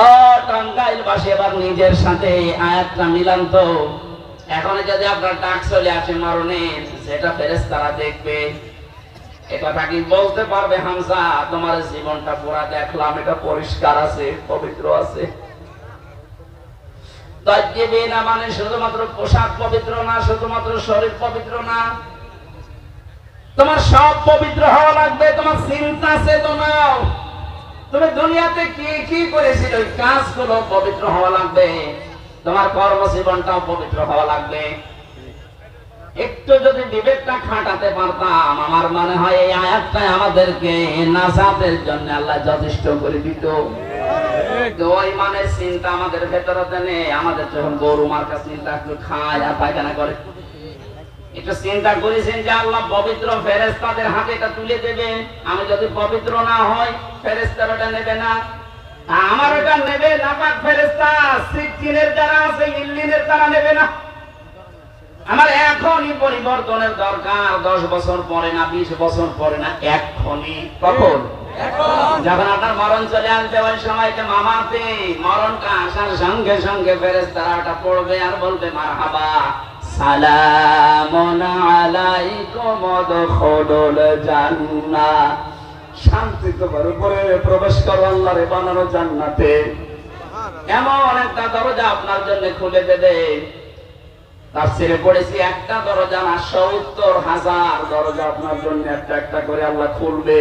ও টাঙ্গাইলবাসী, এবার নিজের সাথে আয়াতটা মিলান তো। এখন যদি আপনার ডাক চলে আসে মরণের, সেটা ফেরেশতারা দেখবে, এটা কি বলতে পারবে হামজা তোমার জীবনটা পুরা দেখলাম, এটা পরিষ্কার আছে, পবিত্র আছে। তাইয়্যিবিনা মানে শুধুমাত্র পোশাক পবিত্র না, শুধুমাত্র শরীর পবিত্র না, তোমার সব পবিত্র হওয়া লাগবে। তোমার চিন্তা চেতনাও, তুমি দুনিয়াতে কি কি করেছিল ওই কাজগুলো পবিত্র হওয়া লাগবে। তোমার কর্মজীবনটাও পবিত্র হওয়া লাগবে। একটু যদি বিবেকটা খাটাতে পারতাম, আমার মনে হয় এই আয়াতটাই আমাদেরকে নাজাতের জন্য আল্লাহ যথেষ্ট করে দিত। ওই মানে চিন্তা আমাদের ভেতরে নেই। আমাদের যখন গরু মার্কা চিন্তা একটু খায় আর পায়খানা করে, একটু চিন্তা করেছেন যে আল্লাহ পবিত্র ফেরেশতাদের হাতে এটা তুলে দেবে। আমি যদি পবিত্র না হই, ফেরেশতারা ওটা নেবে না, আমার ওটা নেবে নাপাক ফেরেশতা। সিজিনের যারা আছে, ইল্লিনের তারা নেবে না। আমার এখনই পরিবর্তনের দরকার। 10 বছর পরে না, 20 বছর পরে না, এখনই। কখন? যখন আপনার মরণ চলে আসবে, ওই সময়টা মামাতে মরণটা আসার সঙ্গে সঙ্গে ফেরেশতারা ওটা পড়বে আর বলবে মারহাবা সালামুন আলাইকুম উদখুলুল জান্নাহ, শান্তি তোমার উপরে প্রবেশ করো আল্লাহর বানানো জান্নাতে। এমন একটা দরজা আপনার জন্য খুলে দেবে। তাফসীরে পড়েছি একটা দরজা না, ৭০,০০০ দরজা আপনার জন্য একটা একটা করে আল্লাহ খুলবে।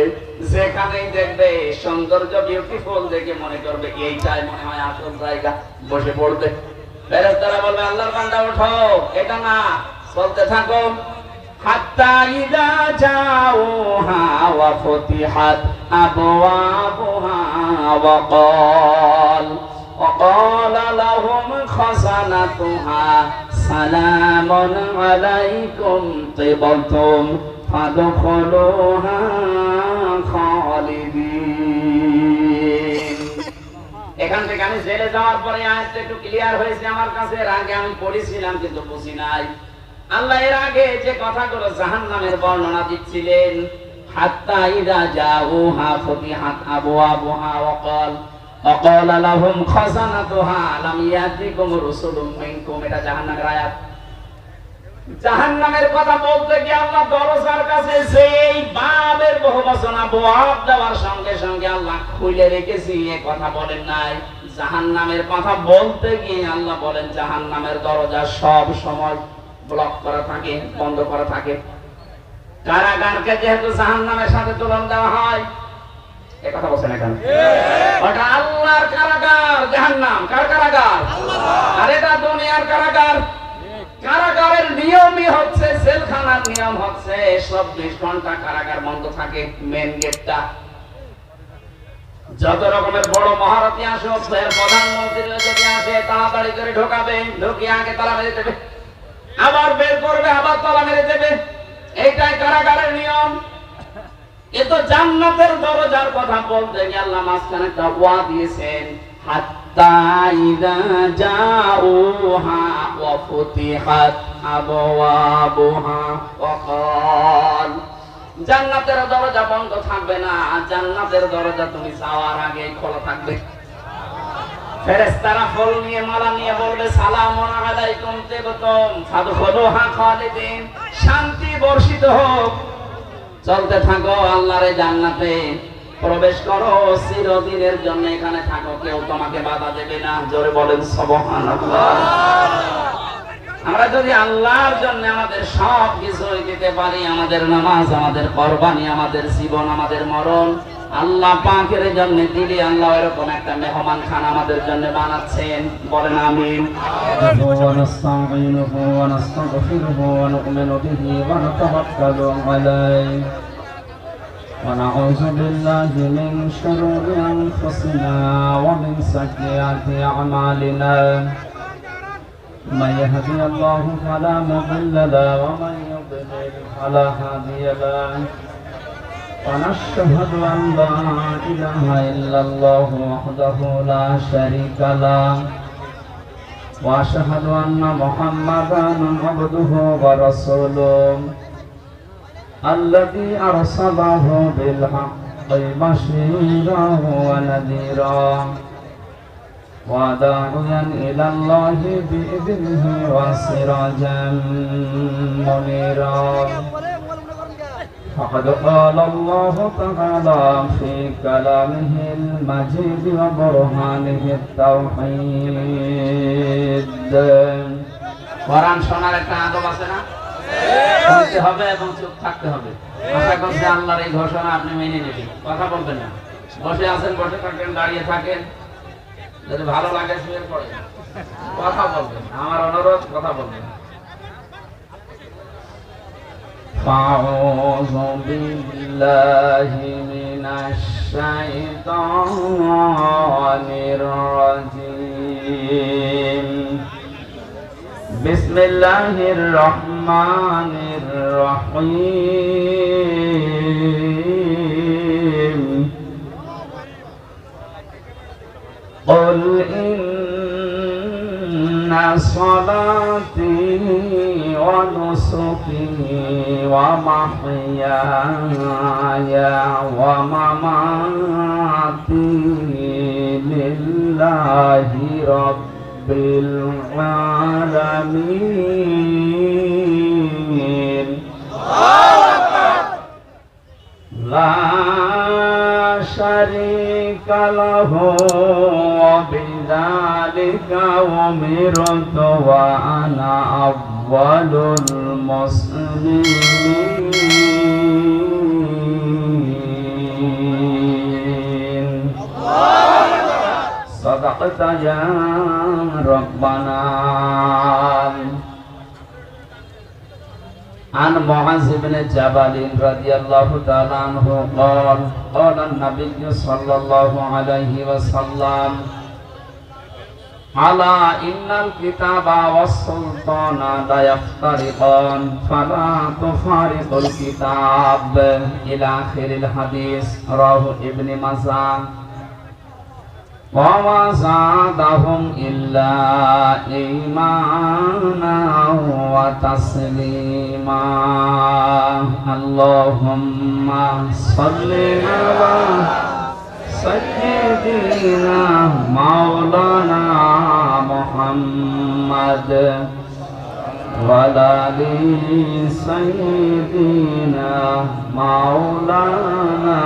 যেখানেই দেখবে সৌন্দর্য, বিউটিফুল দেখে মনে করবে এইটাই মনে হয় আসল জায়গা, বসে পড়বে। ফেরেশতারা বলবে আল্লাহর বান্দা ওঠো, এটা না, চলতে থাকো। হাত্তা ইযা জাউহা ওয়া ফুতিহাত আবওয়াবুহা ওয়া ক্বালা লাহুম খাযানাতুহা সালামুন আলাইকুম তিবতুম ফাদখুলুহা খালিদিন। এখান থেকে আমি জেলে যাওয়ার পরে আয়াতটা একটু ক্লিয়ার হয়েছে আমার কাছে। এর আগে আমি পড়েছিলাম কিন্তু বুঝি নাই। আল্লাহ এর আগে যে কথাগুলো জাহান্নামের বর্ণনা দিচ্ছিলেন, হাত্তা ইযা জাউহা ফুতিহাত আবওয়াবুহা ওয়া ক্বালা লাহুম খাযানাতুহা আলাম ইয়াতিকুম রাসূলুম মিনকুম, এটা জাহান্নামের আয়াত। জাহান্নামের কথা বলতে গিয়ে আল্লাহ দরজার কাছে সেই বাবের বহুবচন আবওয়াব দেওয়ার সঙ্গে সঙ্গে আল্লাহ খুলে রেখেছি, এই কথা বলেন নাই। জাহান্নামের কথা বলতে গিয়ে আল্লাহ বলেন জাহান্নামের দরজা সব সময় ব্লক করা থাকে, বন্ধ করা থাকে। কারাগারকে যেহেতু জাহান্নামের সাথে তুলনা দেওয়া হয়, এই কথা বলছেন এখন, ওটা আল্লাহর কারাগার। জাহান্নাম কার কারাগার? আল্লাহ। আর এটা দুনিয়ার কারাগার। কারাগারের নিয়মই হচ্ছে, জেলখানার নিয়ম হচ্ছে 24 ঘন্টা কারাগার বন্ধ থাকে, মেন গেটটা। যত রকমের বড় মহারথী আসুক, প্রধানমন্ত্রী যদি আসে, তাড়াতাড়ি করে ঢোকাবে, ঢুকিয়ে আগে তালা মেরে দেবে, আবার বের করবে, আবার তালা মেরে দেবে। এইটাই কারাগারের নিয়ম। এ তো জান্নাতের দরজার কথা বলতে গিয়ে আল্লাহ মাঝখানে একটা ওয়া দিয়েছেন, হাত্তা ইযা জাউহা ওয়া ফুতিহাত আবওয়াবুহা ওয়া ক্বাল, জান্নাতের দরজা বন্ধ থাকবে না, জান্নাতের দরজা তুমি যাওয়ার আগেই খোলা থাকবে। ফেরেশতারা ফুল নিয়ে, মালা নিয়ে বলবে সালামুন আলাইকুম তিবতুম ফাদখুলুহা খালিদিন, শান্তি বর্ষিত হোক, চলতে থাকো আল্লাহর জান্নাতে, প্রবেশ করো, চিরদিনের জন্য এখানে থাকো, কেউ তোমাকে বাধা দেবে না। জোরে বলেন সুবহানাল্লাহ। আমরা যদি আল্লাহর জন্য আমাদের সব কিছু দিতে পারি, আমাদের নামাজ, আমাদের কুরবানি, আমাদের জীবন, আমাদের মরণ আল্লাহ পাকের জন্য দিলে, আল্লাহ এরকম একটা মেহমান খানা আমাদের জন্য বানাচ্ছেন। বলেন আমিন। ওয়া নাস্তাঈনুহু ওয়া নাস্তাগফিরুহু ওয়া নু'মিনু বিহি ওয়া নাতাওয়াক্কালু আলাইহি ওয়া নাউযু বিল্লাহি মিন শুরুরি আনফুসিনা ওয়া মিন সাইয়্যাতি আমালিনা। من يهدي الله فلا مضل له ومن يضلل فلا هادي له ونشهد أن لا إله إلا الله وحده لا شريك له وأشهد أن محمدا عبده ورسوله الذي أرسله بالحق بشيرا ونذيرا وداعيا إلى الله بإذنه وسراجا منيرا فقد قال الله تعالى في كلامه المجيد وبرهانه التوحيد কোরআন শোনার একটা আদব আছে না? শুনতে হবে এবং চুপ থাকতে হবে। আশা করছি আল্লাহর এই ঘোষণা আপনি মেনে নেবেন, কথা বলবেন না। বসে আছেন, বসে থাকেন, দাঁড়িয়ে থাকেন, যদি ভালো লাগে শুয়ে পড়েন, কথা বলবেন। আমার অনুরোধ, কথা বলবেন। আউযু বিল্লাহি মিনাশ শাইতানির রাজীম। বিসমিল্লাহির রহমানির রহিম। قل إن صلاتي ونسكي ومحياي ومماتي لله رب العالمين لا شريك له وبذلك أمرت وأنا أول المسلمين صدقت يا ربنا. عن معاذ بن جبل رضي الله تعالى عنه قال قال النبي صلى الله عليه وسلم ألا إن الكتاب والسلطان لا يفترقان فلا تفارق الكتاب إلى آخر الحديث رواه ابن ماجه وما زادهم إلا إيمانا وتسليما. اللهم صل على سيدنا مولانا محمد وعلى آل سيدنا مولانا.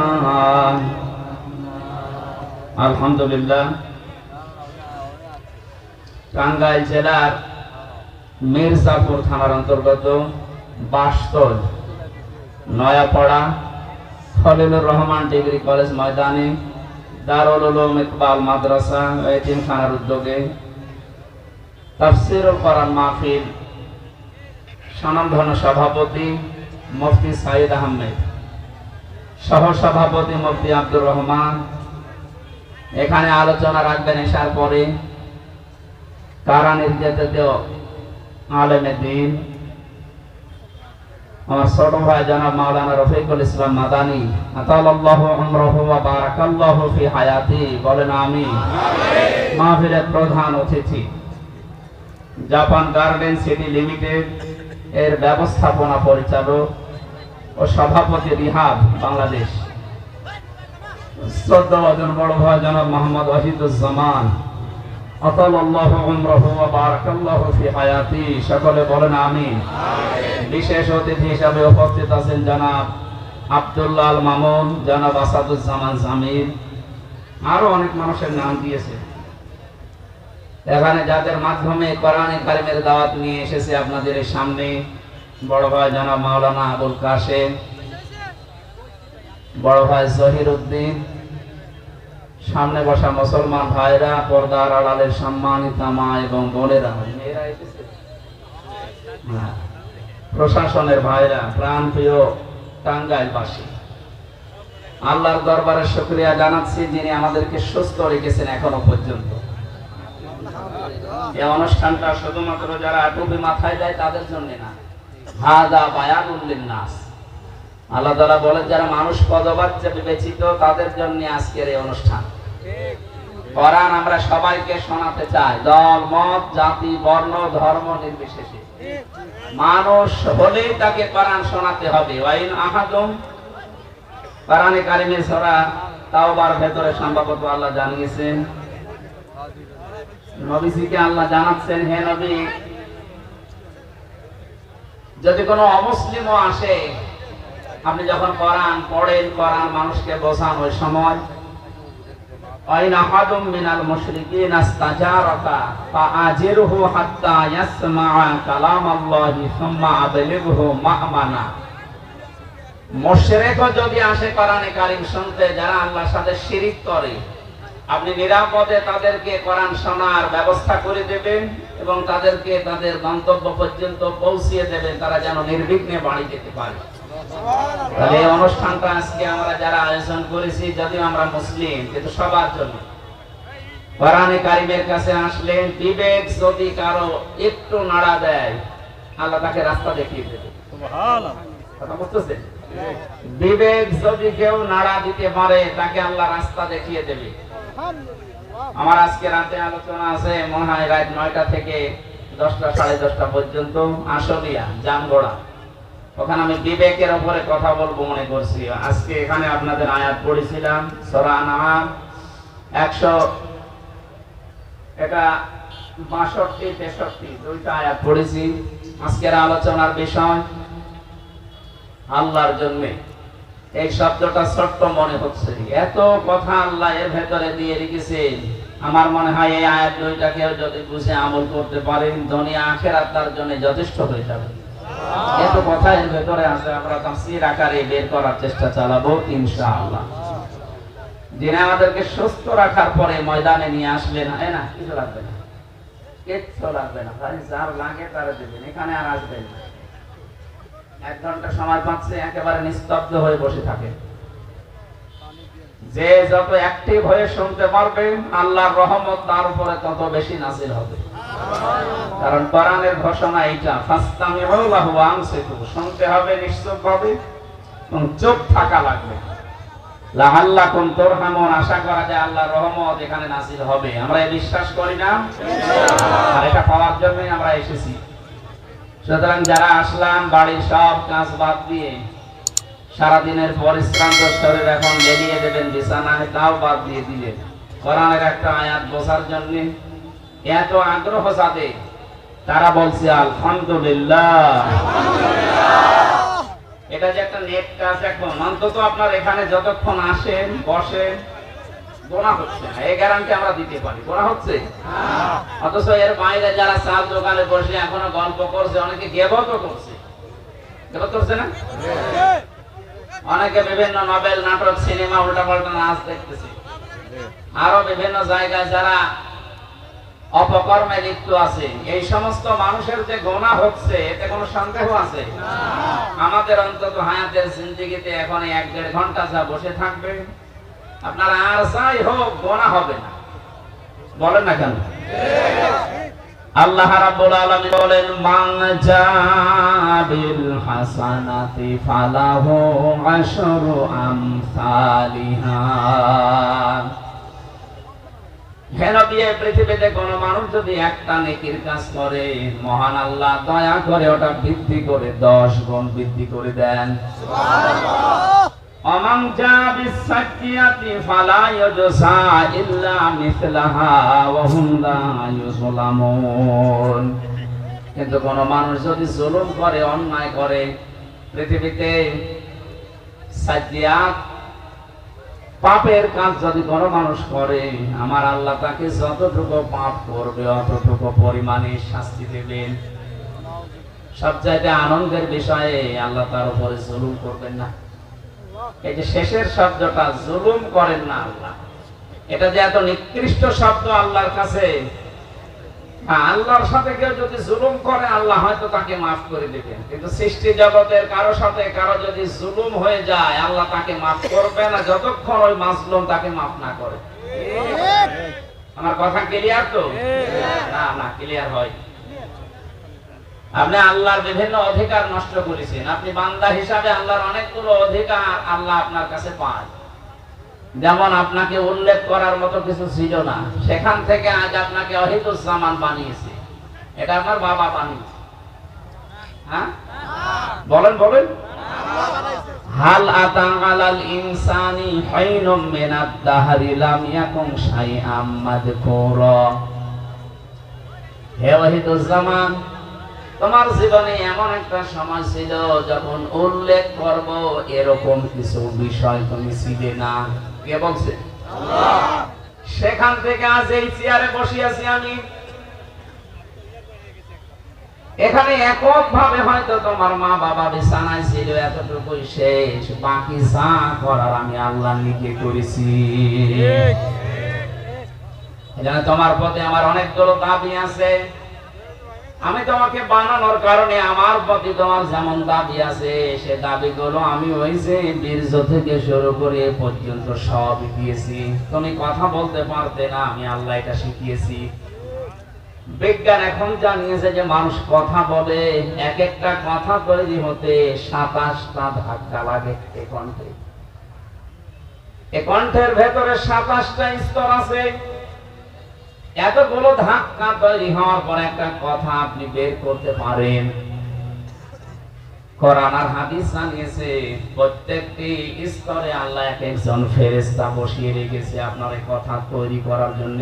আলহামদুলিল্লাহ, টাঙ্গাইল জেলার মির্জাপুর থানার অন্তর্গত বাসতল নয়াপাড়া খলিলুর রহমান ডিগ্রি কলেজ ময়দানে দারুল উলুম ইকবাল মাদ্রাসা ও এতিমখানার উদ্যোগে তাফসীরুল কোরআন মাহফিল স্বনামধন্য সভাপতি মুফতি সাইদ আহমেদ, সহ সভাপতি মুফতি আব্দুর রহমান এখানে আলোচনা রাখবেন। এসার পরে কারা নির্যাতিত আলেমে দ্বীন আমার ছোট ভাই জনাব মাওলানা রফিকুল ইসলাম মাদানী আতালাল্লাহু উমরাহু ওয়া বারাকাল্লাহু ফি হায়াতি, বলেন আমিন। মাহফিলের প্রধান অতিথি জাপান গার্ডেন সিটি লিমিটেড এর ব্যবস্থাপনা পরিচালক ও সভাপতি রিহাব বাংলাদেশ, শ্রদ্ধাভাজন বড় ভাই জনাব মোহাম্মদ ওয়াহিদুজ্জামান আতালাল্লাহু উমরাহু ওয়া বারাকাল্লাহু ফি হায়াতি, সকলে বলেন আমিন। বিশেষ অতিথি হিসাবে উপস্থিত আছেন জনাব আব্দুল্লাহ আল মামুন, জনাব আসাদুজ্জামান জামিল, আরো অনেক মানুষের নাম দিয়েছে। এখানে যাদের মাধ্যমে কোরআনে কারিমের দাওয়াত নিয়ে এসেছে আপনাদের সামনে বড় ভাই জনাব মাওলানা আবুল কাশেম, বড় ভাই জহির উদ্দিন, সামনে বসা মুসলমান ভাইরা, পর্দার আড়ালের সম্মানিত মা এবং বোনেরা, মেয়েরা এসেছে, প্রশাসনের ভাইরা, প্রাণপ্রিয় টাঙ্গাইলবাসী, আল্লাহর দরবারে শুকরিয়া জানাচ্ছি যিনি আমাদেরকে সুস্থ রেখেছেন এখনো পর্যন্ত। এই অনুষ্ঠানটা শুধুমাত্র যারা টুপি মাথায় দেয় তাদের জন্য না, হাদা বায়ানুল লিন্নাস। আল্লাহ তাআলা বলেন যারা মানুষ পদবাচ্চা বিবেচিত তাদের জন্য আজকের এই অনুষ্ঠান। কোরআন আমরা সবাইকে শোনাতে চাই, দল মত জাতি বর্ণ ধর্ম নির্বিশেষে। মানুষ হলেই তাকে কোরআন শোনাতে হবে। ওয়াইন আহাদুম, কোরআনে কারিমে সূরা তাওবার ভেতরে সম্ভবত আল্লাহ জানিয়েছেন নবীজিকে আল্লাহ জানাচ্ছেন, হে নবী, যদি কোনো অমুসলিমও আসে, আপনি যখন কোরআন পড়েন, কোরআন মানুষকে বোঝান, ওই সময় আইন আহাদুম মিনাল মুশরিকিন আস্তাজারাকা ফাআজিরহু হাত্তা ইয়াসমা'a কালামাল্লাহি সুম্মা আবলিগহু মা'মানা। মুশরিকও যদি আসে কোরআনে কারীম শুনতে, যারা আল্লাহর সাথে শিরিক করে, আপনি নিরাপদে তাদেরকে কোরআন শোনার ব্যবস্থা করে দেবেন এবং তাদেরকে তাদের গন্তব্য পর্যন্ত পৌঁছিয়ে দেবেন, তারা যেন নির্বিঘ্নে বাড়ি যেতে পারে। তাহলে এই অনুষ্ঠানটা আজকে আমরা যারা আয়োজন করেছি, যদিও আমরা মুসলিম, কিন্তু সবার জন্য কোরআনে কারীমের কাছে আসলে বিবেক যদি কারো একটু নাড়া দেয়, আল্লাহ তাকে রাস্তা দেখিয়ে দেবে। সুবহানাল্লাহ, কথা বুঝতেছেন? বিবেক যদি কেউ নাড়া দিতে পারে, তাকে আল্লাহ রাস্তা দেখিয়ে দেবে। আমার আজকে রাতে আলোচনা আছে, মনে হয় রাত 9টা থেকে 10টা, 10:30 পর্যন্ত, আশুলিয়া জামগড়া। ওখানে আমি বিবেকের উপরে কথা বলবো মনে করছি। আজকে এখানে আপনাদের আয়াত পড়েছিলাম সূরা আনআম 62-63 দুইটা আয়াত পড়েছি। আজকের আলোচনার বিষয় আল্লাহর জন্য। এই শব্দটা ছোট্ট মনে হচ্ছে, এত কথা আল্লাহ এর ভেতরে দিয়ে রেখেছেন। আমার মনে হয় এই আয়াত দুইটাকেও যদি বুঝে আমল করতে পারেন, দুনিয়া আখিরাত তার জন্য যথেষ্ট হয়ে যাবে। এত কথা এর ভেতরে আছে, আমরা তাফসীর আকারে বের করার চেষ্টা চালাবো ইনশাআল্লাহ। যিনি আমাদেরকে সুস্থ রাখার পরে ময়দানে নিয়ে আসবেন, না কিছু লাগবে না, কিচ্ছু লাগবে না, ভাই যার লাগে তারা দেবেন, এখানে আর আসবেন না। 1 ঘন্টা সময় পাচ্ছে, একেবারে নিস্তব্ধ হয়ে বসে থাকে। যে যত অ্যাক্টিভ হয়ে শুনতে পারবে, আল্লাহর রহমত তার উপরে তত বেশি নাযিল হবে। কারণ কোরআনের ঘোষণা এইটা, ফাসতামিউ লাহু ওয়া আনসিতু, শুনতে হবে নিশ্চুপভাবে এবং চুপ থাকা লাগবে। লাআল্লাকুম তুরহামুন, আশা করা যায় আল্লাহর রহমত এখানে নাযিল হবে। আমরা এই বিশ্বাস করি না? ইনশাআল্লাহ। আর এটা পাওয়ার জন্যই আমরা এসেছি। সুতরাং যারা আসলাম, বাড়ির সব কাজ বাদ দিয়ে, সারাদিনের পরিশ্রান্ত শরীর এখন লেলিয়ে দেবেন বিছানায়, তাও বাদ দিয়ে দিলেন কোরআনের একটা আয়াত বোঝার জন্য। এত আগ্রহ যাদের, তারা বলছে আলহামদুলিল্লাহ। এটা যে একটা নেট কাজ, এখন অন্তত আপনার এখানে যতক্ষণ আসেন, বসেন, গোনা হচ্ছে না, এই গ্যারান্টি আমরা দিতে পারি। গোনা হচ্ছে? অথচ এর বাইরে যারা চাল দোকানে বসে এখনো গল্প করছে, অনেকে গিবতও করছে। গিবত করছে না? অনেকে বিভিন্ন নভেল, নাটক, সিনেমা, উল্টাপাল্টা নাচ দেখতেছে। আরো বিভিন্ন জায়গায় যারা অপকর্মে লিপ্ত আছে, এই সমস্ত মানুষের যে গোনা হচ্ছে, এতে কোনো সন্দেহ আছে? আমাদের অন্তত হায়াতের জিন্দেগিতে এখন 1-1.5 ঘন্টা যা বসে থাকবে, আপনার আর যাই হোক গোনা হবে না। বলেন না কেন? আল্লাহ রাব্বুল আলামিন বলেন, মান জাবিল হাসানাতি ফালাহু আশরু আমসালিহা। হে নবী, পৃথিবীতে কোন মানুষ যদি একটা নেকির কাজ করে, মহান আল্লাহ দয়া করে ওটা বৃদ্ধি করে 10 গুণ বৃদ্ধি করে দেন। সুবহানাল্লাহ। অমান জাবিস সাকিয়াতি ফালা ইউজসা ইল্লা মিসলাহা ওয়া হুম লা ইউজলামুন। কিন্তু কোন মানুষ যদি জুলুম করে, অন্যায় করে, পৃথিবীতে সাকিয়াত পাপের কাজ যদি কোন মানুষ করে, আমার আল্লাহ তাকে যতটুকু পাপ করবে অতটুকু পরিমাণে শাস্তি দেবেন। সবচাইতে আনন্দের বিষয়ে আল্লাহ তার উপরে জুলুম করবেন না। এই যে শেষের শব্দটা, জুলুম করেন না আল্লাহ, এটা যে এত নিকৃষ্ট শব্দ আল্লাহর কাছে। আল্লাহর সাথে কেউ যদি জুলুম করে, আল্লাহ হয়তো তাকে মাফ করে দিবেন, কিন্তু সৃষ্টি জগতের কারো সাথে কারো যদি জুলুম হয়ে যায়, আল্লাহ তাকে মাফ করবে না যতক্ষণ ওই মাজলুম তাকে মাফ না করে। আমার কথা ক্লিয়ার তো? না, ক্লিয়ার হয়। আপনি আল্লাহর বিভিন্ন অধিকার নষ্ট করেছেন। আপনি বান্দা হিসাবে আল্লাহর অনেকগুলো অধিকার আল্লাহ আপনার কাছে পায়। যেমন আপনাকে উল্লেখ করার মতো কিছু ছিল না, সেখান থেকে আজ আপনাকে অহিদুজ্জামান বানিয়েছে। এটা আপনার বাবা বানিয়েছে। হ্যাঁ বলেন, হাল আতা আলাল ইনসানি হাইনুম মিনাদ দাহরি লাম ইয়াকুন শাইআম মাযকুরা। হে ওয়াহিদুজ্জামান, তোমার জীবনে এমন একটা সময় ছিল যখন উল্লেখ করব এরকম কিছু বিষয় তুমি ছিলে না। কে বলছে? আল্লাহ। সেখান থেকে আজ এই চেয়ারে বসে আছি আমি। এখানে এককভাবে হয়তো তোমার মা বাবা বিছানায় ছিল, এতটুকুই শেষ। বাকি যা করার আমি আল্লাহ নিজে করেছি। এখানে তোমার প্রতি আমার অনেকগুলো দাবি আছে। আমি তোমাকে বানানোর কারণে আমার প্রতি তোমার যেমন দাবি আছে, সে দাবিগুলো আমি ওই যে বীর্য থেকে শুরু করে এ পর্যন্ত সব দিয়েছি। তুমি কথা বলতে পারতে না, আমি আল্লাহ এটা শিখিয়েছি। বিজ্ঞান এখন জানিয়েছে যে মানুষ কথা বলে, এক একটা কথা তৈরি হতে 27টা ধাক্কা লাগে। এই কণ্ঠের ভেতরে 27টা স্তর আছে। এতগুলো ধাক্কা তৈরি হওয়ার পর একটা কথা আপনি বের করতে পারেন। কোরআন আর হাদিস জানিয়েছে প্রত্যেকটি স্তরে আল্লাহ এক একজন ফেরেশতা বসিয়ে রেখেছে আপনার এই কথা তৈরি করার জন্য।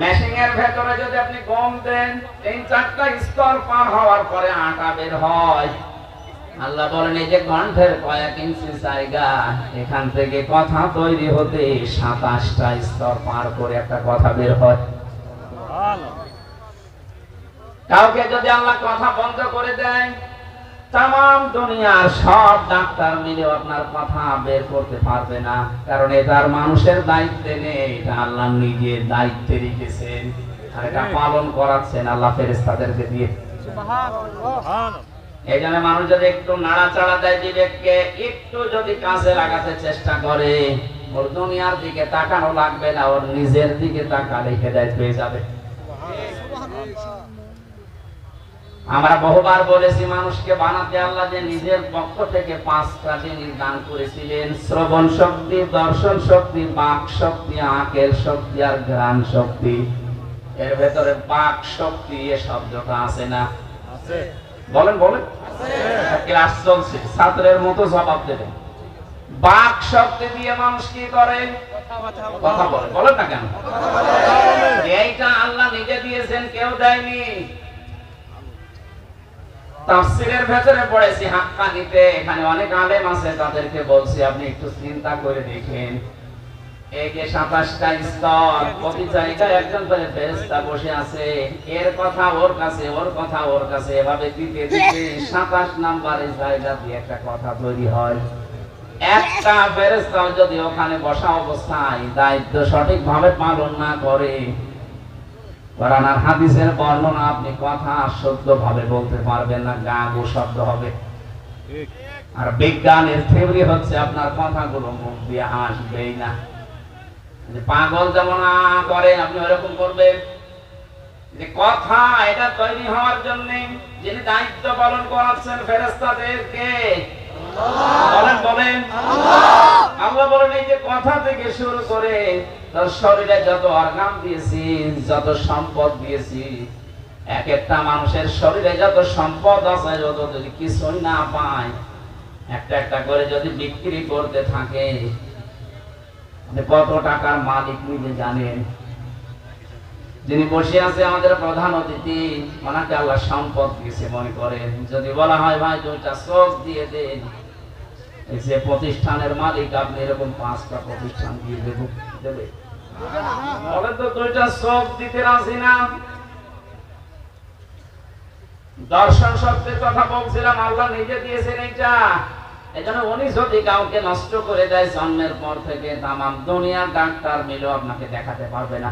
মেশিনের ভেতরে যদি আপনি গম দেন, 3-4টা স্তর পার হওয়ার পরে আটা বের হয়। আল্লাহ বলেন এই যে কণ্ঠের কয়েক ইঞ্চি জায়গা, এখান থেকে কথা তৈরি হতে 27টা স্তর পার করে একটা কথা বের হয়। কাউকে যদি আল্লাহ কথা বন্ধ করে দেয়, তাম দুনিয়ার সব ডাক্তার মিলে আপনার কথা বের করতে পারবে না, কারণ এটার মানুষের দায়িত্বে নেই, এটা আল্লাহ নিজের দায়িত্বে রেখেছেন। আর এটা পালন করাচ্ছেন আল্লাহ ফেরেশতাদেরকে দিয়ে। এই জন্য মানুষ যদি একটু নাড়াচাড়া দেয়, বিবেককে একটু যদি কাজে লাগাতে চেষ্টা করে, ওর দুনিয়ার দিকে তাকানো লাগবে না, ওর নিজের দিকে তাকালে হেদায়েত পেয়ে যাবে। আমরা বহুবার বলেছি, মানুষকে বানাতে আল্লাহ যে নিজের পক্ষ থেকে 5টা জিনিস দান করেছিলেন: শ্রবণ শক্তি, দর্শন শক্তি, বাক শক্তি, আকেল শক্তি আর ঘ্রাণ শক্তি। এর ভেতরে বাক শক্তি এ শব্দটা আছে না? আছে। বলেন বলেন। ক্লাস চলছে, ছাত্রের মতো জবাব দেবেন। বাক শক্তি দিয়ে মানুষ কি করে? কথা বলে। বলেন না কেন? এইটা আল্লাহ নিজে দিয়েছেন, কেউ দেয়নি। তাফসীরের ভেতরে পড়েছি হাক্কানিতে, এখানে অনেক আলেম আছে, তাদেরকে বলছি আপনি একটু চিন্তা করে দেখেন। এই যে 27টা স্তর, প্রতি জায়গায় একজন করে ফেরেশতা বসে আছে। এর কথা ওর কাছে, ওর কথা ওর কাছে, এভাবে দিতে দিতে 27 নম্বরের জায়গা দিয়ে একটা কথা তৈরি হয়। একটা ফেরেশতা যদি ওখানে বসা অবস্থায় দায়িত্ব সঠিকভাবে পালন না করে, কোরআন আর হাদিসের বর্ণনা আপনি কথা শুদ্ধভাবে বলতে পারবেন না, গাগো শব্দ হবে। আর বিজ্ঞানের থিওরি হচ্ছে আপনার কথাগুলো মুখ দিয়ে আসবেই না। পাগল যেমন করে আপনি ওরকম করবেন। যে কথা এটা তৈরি হওয়ার জন্য যিনি দায়িত্ব পালন করাচ্ছেন ফেরেশতাদেরকে, বলেন বলেন আল্লাহ বলেন এই যে কথা থেকে শুরু করে তার শরীরে যত অর্গান দিয়েছি, যত সম্পদ দিয়েছি, এক একটা মানুষের শরীরে যত সম্পদ আছে, যত যদি কিছুই না পায়, একটা একটা করে যদি বিক্রি করতে থাকে, কত টাকার মালিক নিজে জানেন। যিনি বসে আছে আমাদের প্রধান অতিথি, ওনাকে আল্লাহ সম্পদ দিয়েছে মনে করেন। যদি বলা হয় ভাই 2টা চোখ দিয়ে দেন, এই যে প্রতিষ্ঠানের মালিক আপনি এরকম 5টা প্রতিষ্ঠান দিয়ে দেবে? বলে তো 2টা চোখ দিতে রাজি না। দর্শন শক্তির কথা বলছিলাম, আল্লাহ নিজে দিয়েছেন এইটা। এজন্য উনি যদি কাউকে নষ্ট করে দেয় জন্মের পর থেকে, তামাম দুনিয়ার ডাক্তার মিলেও আপনাকে দেখাতে পারবে না।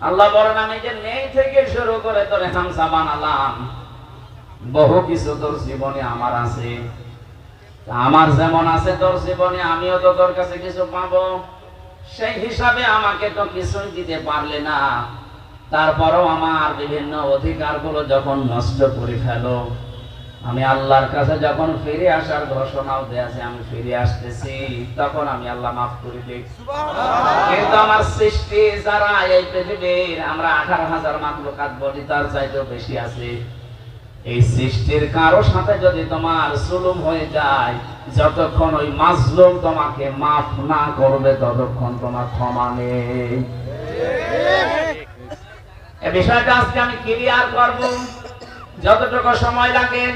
আল্লাহ বলেন আমি যে নেই থেকে শুরু করে তোরে হামসা বানালাম, বহু কিছু তোর জীবনে আমার আছে। আমার যেমন আছে তোর জীবনে, আমিও তো তোর কাছে কিছু পাবো। সেই হিসাবে আমাকে তো কিছুই দিতে পারলে না, তারপরও আমার বিভিন্ন অধিকারগুলো যখন নষ্ট করে ফেলো, আমি আল্লাহর কাছে যখন ফিরে আসার ঘোষণাও দিয়েছি, আমি ফিরে আসতেছি, তখন আমি আল্লাহ মাফ করে দিই। কিন্তু আমার সৃষ্টি যারা এই পৃথিবীর, আমরা 18,000 মাখলুকাত বলি, তার চাইতেও বেশি আছে। এই সৃষ্টির কারো সাথে যদি তোমার জুলুম হয়ে যায়, যতক্ষণ ওই মাজলুম তোমাকে মাফ না করবে ততক্ষণ তোমার ক্ষমা নেই। এই বিষয়টা আজকে আমি ক্লিয়ার করব যতটুকু সময় লাগে।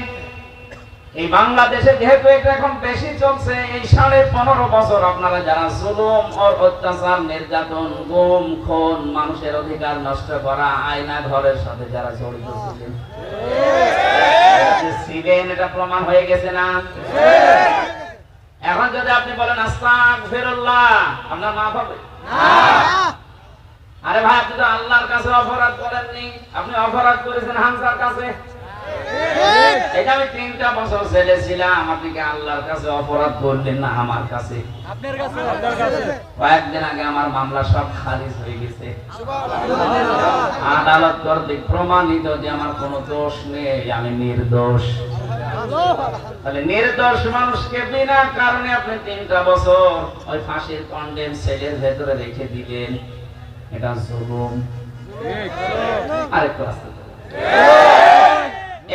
এই বাংলাদেশে যেহেতু এটা এখন বেশি চলছে, এই 15.5 বছর আপনারা যারা জুলুম ও অত্যাচার, নির্যাতন, গুম খুন, মানুষের অধিকার নষ্ট করা, আয়না ঘরের সাথে যারা জড়িত ছিলেন, এটা প্রমাণ হয়ে গেছে না? এখন যদি আপনি বলেন আস্তাগফিরুল্লাহ, আপনার মাফ হবে না? আরে ভাই, আপনি তো আল্লাহর কাছে অপরাধ করেননি, আপনি অপরাধ করেছেন হামজার কাছে। এটা আমি 3টা বছর জেলে ছিলাম, আপনি কি আল্লাহর কাছে অপরাধ করলেন না আমার কাছে? আপনার কাছে। কয়েকদিন আগে আমার মামলা সব খারিজ হয়ে গেছে, আদালত কর্তৃক প্রমাণিত যে আমার কোনো দোষ নেই, আমি নির্দোষ। তাহলে নির্দোষ মানুষকে বিনা কারণে আপনি 3টা বছর ওই ফাঁসির কন্ডেম সেলের ভেতরে রেখে দিলেন, এটা জুলুম। আরেকটু আসতে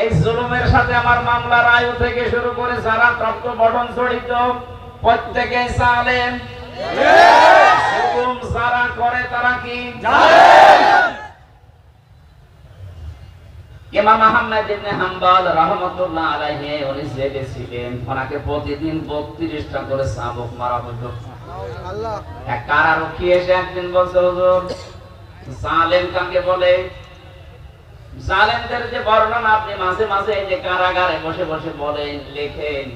এই জুলুমের সাথে আমার মামলার আয়ু থেকে শুরু করে যারা তত্ত্ব বটন জড়িত প্রত্যেকে জালেম। জুলুম যারা করে তারা কি জালেম? ইমাম আহমদ ইবনে হাম্বল রাহমাতুল্লাহ আলাইহি উনি জেলে ছিলেন, ওনাকে প্রতিদিন 32টা করে চাবুক মারা হতো। আল্লাহ, এক কারারক্ষী এসে একদিন বলছে, হুজুর জালেম কাকে বলে? জালেমদের যে বর্ণনা আপনি মাঝে মাঝে এই যে কারাগারে বসে বসে বলেন, লেখেন,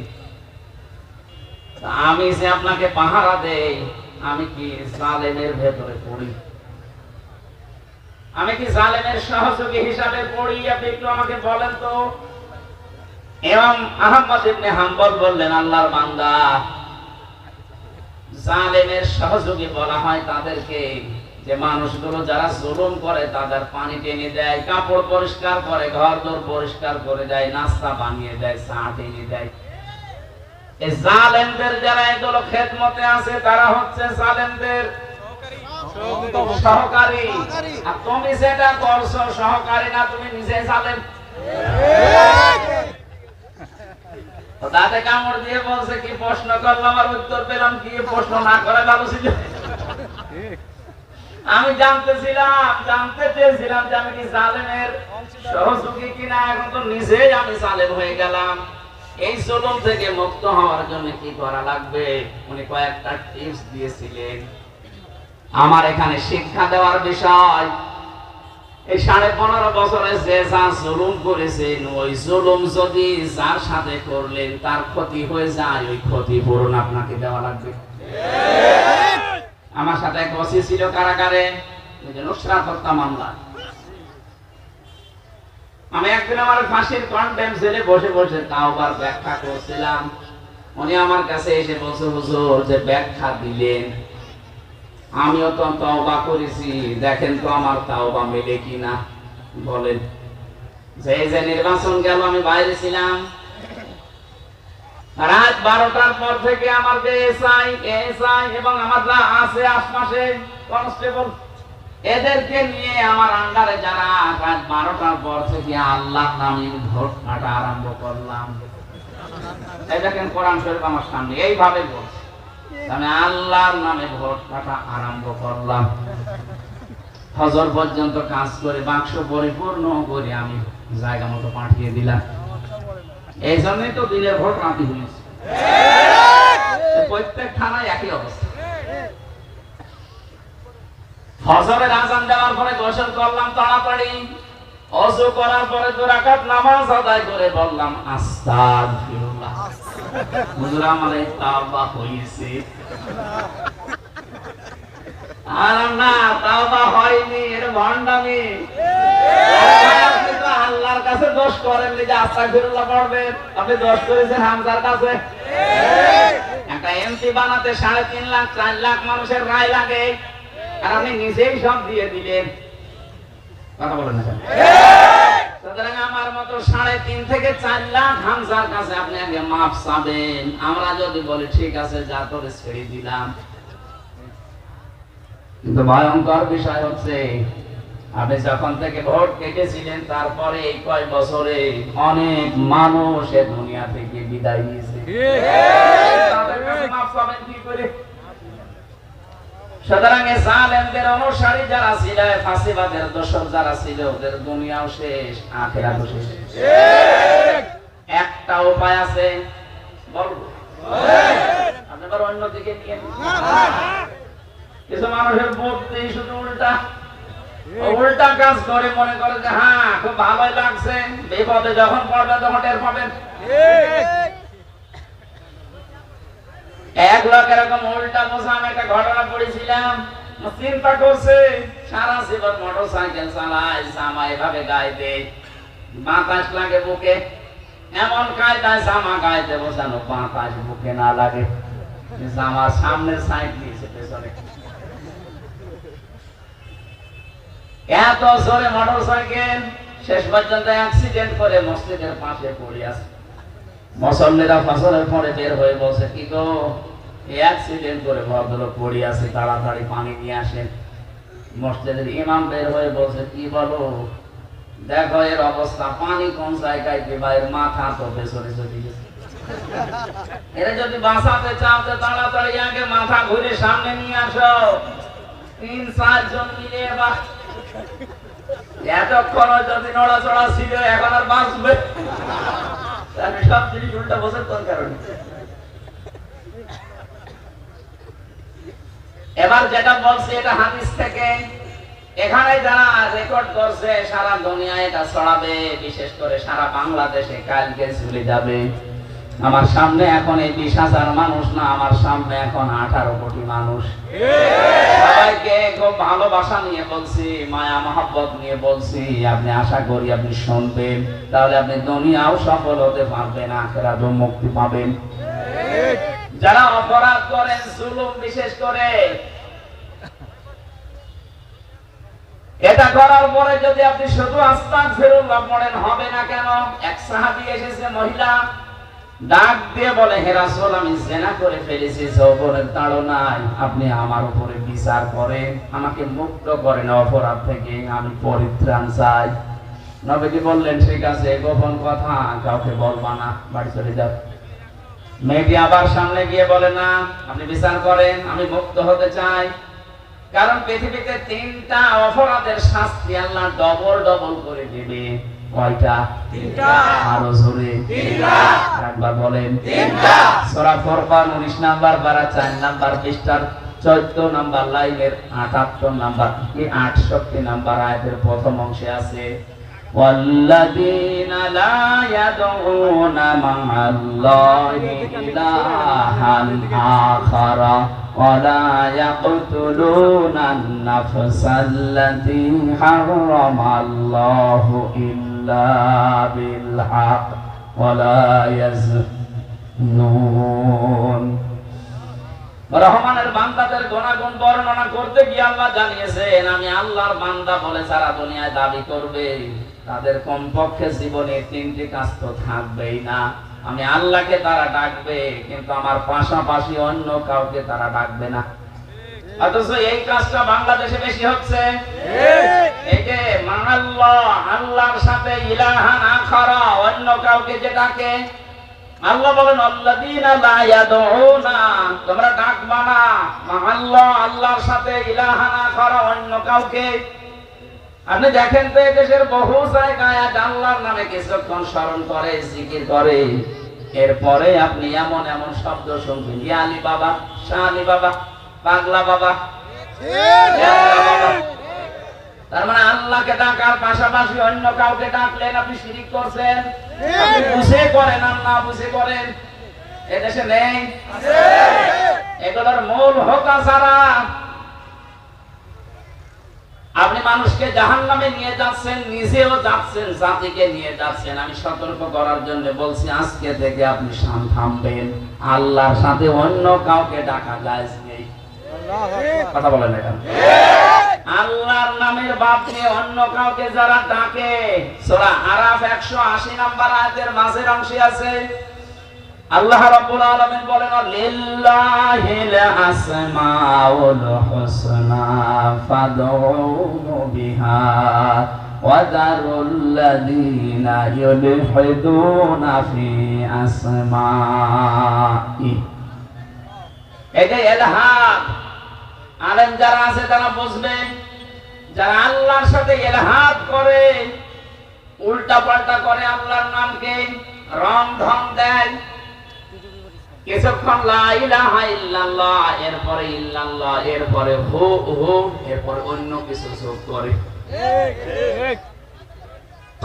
আমি যে আপনাকে পাহারা দেই, আমি কি জালেমের ভেতরে পড়ি? আমি কি জালেমের সহযোগী হিসাবে পড়ি? আপনি একটু আমাকে বলেন তো। ইমাম আহমদ ইবনে হাম্বল বললেন, আল্লাহর বান্দা, জালেমের সহযোগী বলা হয় তাদেরকে যে মানুষগুলো যারা জুলুম করে তাদের পানি টেনে দেয়, কাপড় পরিষ্কার করে, ঘরদোর পরিষ্কার করে দেয়, নাস্তা বানিয়ে দেয়, চা টেনে দেয়। এই জালেমদের যারা এগুলো খেদমতে আছে তারা হচ্ছে জালেমদের সহকারী। আর তুমি যেটা করছো সহকারী না, তুমি নিজে জালেম। তাতে কামড় দিয়ে বলছে, কি প্রশ্ন করলাম আর উত্তর পেলাম কি? প্রশ্ন না করে ভালো ছিল। আমি জানতে চেয়েছিলাম যে আমি কি জালেমের সহযোগী কিনা, এখন তো নিজেই আমি জালেম হয়ে গেলাম। এই জুলুম থেকে মুক্ত হওয়ার জন্য কি করা লাগবে? উনি কয়েকটা টিপস দিয়েছিলেন আমার এখানে শিক্ষা দেওয়ার বিষয়। এই 15.5 বছরে যে যা জুলুম করেছেন, ওই জুলুম যদি যার সাথে করলেন তার ক্ষতি হয়ে যায়, ওই ক্ষতিপূরণ আপনাকে দেওয়া লাগবে। আমার সাথে এক ওসি ছিল কারাগারে, নুসরাত হত্যা মামলা। আমি একদিন আমার ফাঁসির কন্ডেম জেলে বসে বসে তাওবার ব্যাখ্যা করছিলাম। উনি আমার কাছে এসে বলছে, হুজুর যে ব্যাখ্যা দিলেন, আমিও তো তওবা করেছি, দেখেন তো আমার তাওবা মেলে কিনা। বলেন, যে নির্বাচন গেল আমি বাইরে ছিলাম, রাত 12টার পর থেকে আমার যে এসআই এবং আমার যা আছে আশপাশে কনস্টেবল, এদেরকে নিয়ে আমার আন্ডারে যারা রাত 12টার পর থেকে আল্লাহর নামে ভোট কাটা আরম্ভ করলাম। এই দেখেন কোরআন শরীফ আমার সামনে এইভাবে বলছে, আমি আল্লাহর নামে ভোট কাটা আরম্ভ করলাম। ফজর পর্যন্ত কাজ করে বাক্স পরিপূর্ণ করে আমি জায়গা মতো পাঠিয়ে দিলাম। এই জন্যই তো দিনের ভোট রাতে হয়েছে। প্রত্যেক থানায় একই অবস্থা। ফজরের আযান দেওয়ার পরে গোসল করলাম তাড়াতাড়ি, ওযু করার পরে 2 রাকাত নামাজ আদায় করে বললাম আস্তাগফিরুল্লাহ। হুজুর আমার তাওবা হইছে। আর না তাওবা হয়নি, এর ভণ্ডামি। আপনি তো আল্লাহর কাছে দোষ করেননি যে আস্তাগফিরুল্লাহ পড়বেন, আপনি দোষ করেছেন হামজার কাছে। একটা এমপি বানাতে 3.5 লাখ 4 লাখ মানুষের রায় লাগে, আর আপনি নিজেই সব দিয়ে দিলেন। কথা বলেন না? সুতরাং আমার মতো 3.5 থেকে 4 লাখ হামজার কাছে আপনি আগে মাফ চাবেন। আমরা যদি বলি ঠিক আছে যা তোরে ছেড়ে দিলাম, কিন্তু ভয়ঙ্কর বিষয় হচ্ছে আপনি যখন থেকে ভোট কেটেছিলেন তারপরে এই কয় বছরে অনেক মানুষ এই দুনিয়া থেকে বিদায় নিয়েছে। তাদের কাছে মাফ পাবেন কি করে? সুতরাং জালেমদের অনুসারী যারা ছিল, ফাঁসিবাদের দোষর যারা ছিল, ওদের দুনিয়াও শেষ, আখিরাতও শেষ। একটা উপায় আছে, বলবো আপনি আবার অন্যদিকে নিয়ে কিছু মানুষের বুদ্ধি শুধু উল্টা উল্টা কাজ করে, মনে করে যে হ্যাঁ খুব ভালোই লাগছে, বিপদে যখন পড়বে তখন টের পাবেন। এক লোক এরকম উল্টা বোঝা, আমি একটা ঘটনা পড়েছিলাম, চিন্তা করছে সারা জীবন মোটর সাইকেল চালায়, জামা এভাবে গায়ে দেয়, বাতাস লাগে বুকে, এমন কায়দায় জামা গায়ে দেবো যেন বাতাস বুকে না লাগে। জামার সামনের সাইড দিয়েছে পেছনে, এত জোরে মোটর সাইকেল, শেষ পর্যন্ত অ্যাক্সিডেন্ট করে মসজিদের পাশে পড়ে আছে। মুসল্লিরা ফসলের পরে বের হয়ে বলছে, কি গো অ্যাক্সিডেন্ট করে ভদ্রলোক পড়ে আছে, তাড়াতাড়ি পানি নিয়ে আসেন। মসজিদের ইমাম বের হয়ে বলছে, কি বলো, দেখো এর অবস্থা, পানি কোন জায়গায় দিবা, এর মাথা তো পেছনে চলে গেছে। এরা যদি বাঁচাতে চাও তো তাড়াতাড়ি আগে মাথা ঘুরে সামনে নিয়ে আসো। 3-4 জন মিলে এতক্ষণ যদি নড়াচড়া ছিল, এখন আর বাঁচবে? সব জিনিস উল্টা বছর কোন কারণে? এবার যেটা বলছি এটা হাদিস থেকে, এখানে যারা রেকর্ড করছে সারা দুনিয়ায় এটা ছড়াবে, বিশেষ করে সারা বাংলাদেশে কালকে চলে যাবে। আমার সামনে এখন এই 20,000 মানুষ না, আমার সামনে এখন 18 কোটি মানুষ। সবাইকে খুব ভালোবাসা নিয়ে বলছি, মায়া মহব্বত নিয়ে বলছি, আপনি আশা করি আপনি শুনবেন, তাহলে আপনি দুনিয়াও সফল হতে পারবেন, আখিরাতেও মুক্তি পাবেন। যারা অপরাধ করেন, জুলুম বিশেষ করে, এটা করার পরে যদি আপনি শুধু আস্তাগফিরুল্লাহ পড়েন, হবে না কেন? এক সাহাবী এসেছে, মহিলা ডাক দিয়ে বলে, হে রাসূল, আমি জিনা করে ফেলেছি যৌবনের তাড়নায়, আপনি আমার উপরে বিচার করেন, আমাকে মুক্ত করেন অপরাধ থেকে, আমি পরিত্রাণ চাই। নবীজি বললেন, ঠিক আছে, গোপন কথা কাউকে বলবা না, বাড়ি চলে যাও। মেয়েটি আবার সামনে গিয়ে বলে, না আপনি বিচার করেন, আমি মুক্ত হতে চাই। কারণ পৃথিবীতে 3টা অপরাধের শাস্তি আল্লাহ ডবল ডবল করে দিবে। কয়টা? 3টা। আরো জোরে 3টা। একবার বলেন 3টা। সূরা ফুরকান 19 নাম্বার পারা 4 নাম্বার পৃষ্ঠার 14 নাম্বার লাইনের 78 নাম্বার কি 68 নাম্বার আয়াতের প্রথম অংশে আছে, والذين لا يدعون مع الله إلها آخر ولا يقتلون النفس التي حرم الله إلا بالحق ولا يزنون। রহমানের বান্দাদের গুণাগুণ বর্ণনা করতে গিয়ে আল্লাহ জানিয়েছেন, আমি আল্লাহর বান্দা বলে সারা দুনিয়ায় দাবি করবে, তাদের কমপক্ষে জীবনে 3টি কাজ তো থাকবেই না। আমি আল্লাহকে তারা ডাকবে, কিন্তু আমার পাশাপাশি অন্য কাউকে তারা ডাকবে না। অথচ এই কাজটা বাংলাদেশে বেশি হচ্ছে। এই যে মাআল্লাহ, আল্লাহর সাথে ইলাহান আখারা, অন্য কাউকে যে ডাকে, আল্লাহ বলেন, আল্লাযীনা লা ইয়াদউনা, তোমরা ডাকবা না মাআল্লাহ, আল্লাহর সাথে ইলাহান আখারা, অন্য কাউকে। আপনি দেখেন তো দেশের বহু জায়গায় আল্লাহর নামে কিছুক্ষণ স্মরণ করে, জিকির করে, এরপরে আপনি এমন এমন শব্দ শুনবেন, ইয়া আলী বাবা, শাহ আলী বাবা, পাগলা বাবা। তার মানে আল্লাহকে ডাকার পাশাপাশি অন্য কাউকে ডাকলেন, আপনি শিরিক করছেন। আপনি বুঝে করেন আর না বুঝে করেন, এদেশে নেই। এগুলোর মূল হোতা ছাড়া আপনি মানুষকে জাহান্নামে নিয়ে যাচ্ছেন, নিজেও যাচ্ছেন, জাতিকে নিয়ে যাচ্ছেন। আমি সতর্ক করার জন্য বলছি, আজকে থেকে আপনি থামবেন, আল্লাহর সাথে অন্য কাউকে ডাকা জায়েজ নেই। কথা বলেন না কেন? আল্লাহর নামের বাদ দিয়ে অন্য কাউকে যারা ডাকে, সূরা আরাফ 180 নাম্বার আয়াতের মাঝের অংশে আছে, আল্লাহ রাব্বুল আলামিন বলেন লিল্লাহিল আসমাউল হুসনা ফাদউহু বিহা ওয়া যারুল্লাযীনা ইউলহিদুনা ফি আসমাই। এটা ইলহাদ। আলেম যারা আছে তারা বুঝবে, যারা আল্লাহর সাথে ইলহাদ করে, উল্টা পাল্টা করে, আল্লাহর নামকে রং ঢং দেয়, কিছুক্ষণ লা ইলাহা ইল্লাল্লাহ, এরপরে ইল্লাল্লাহ, এরপরে হু হু, এরপরে অন্য কিছু যোগ করে।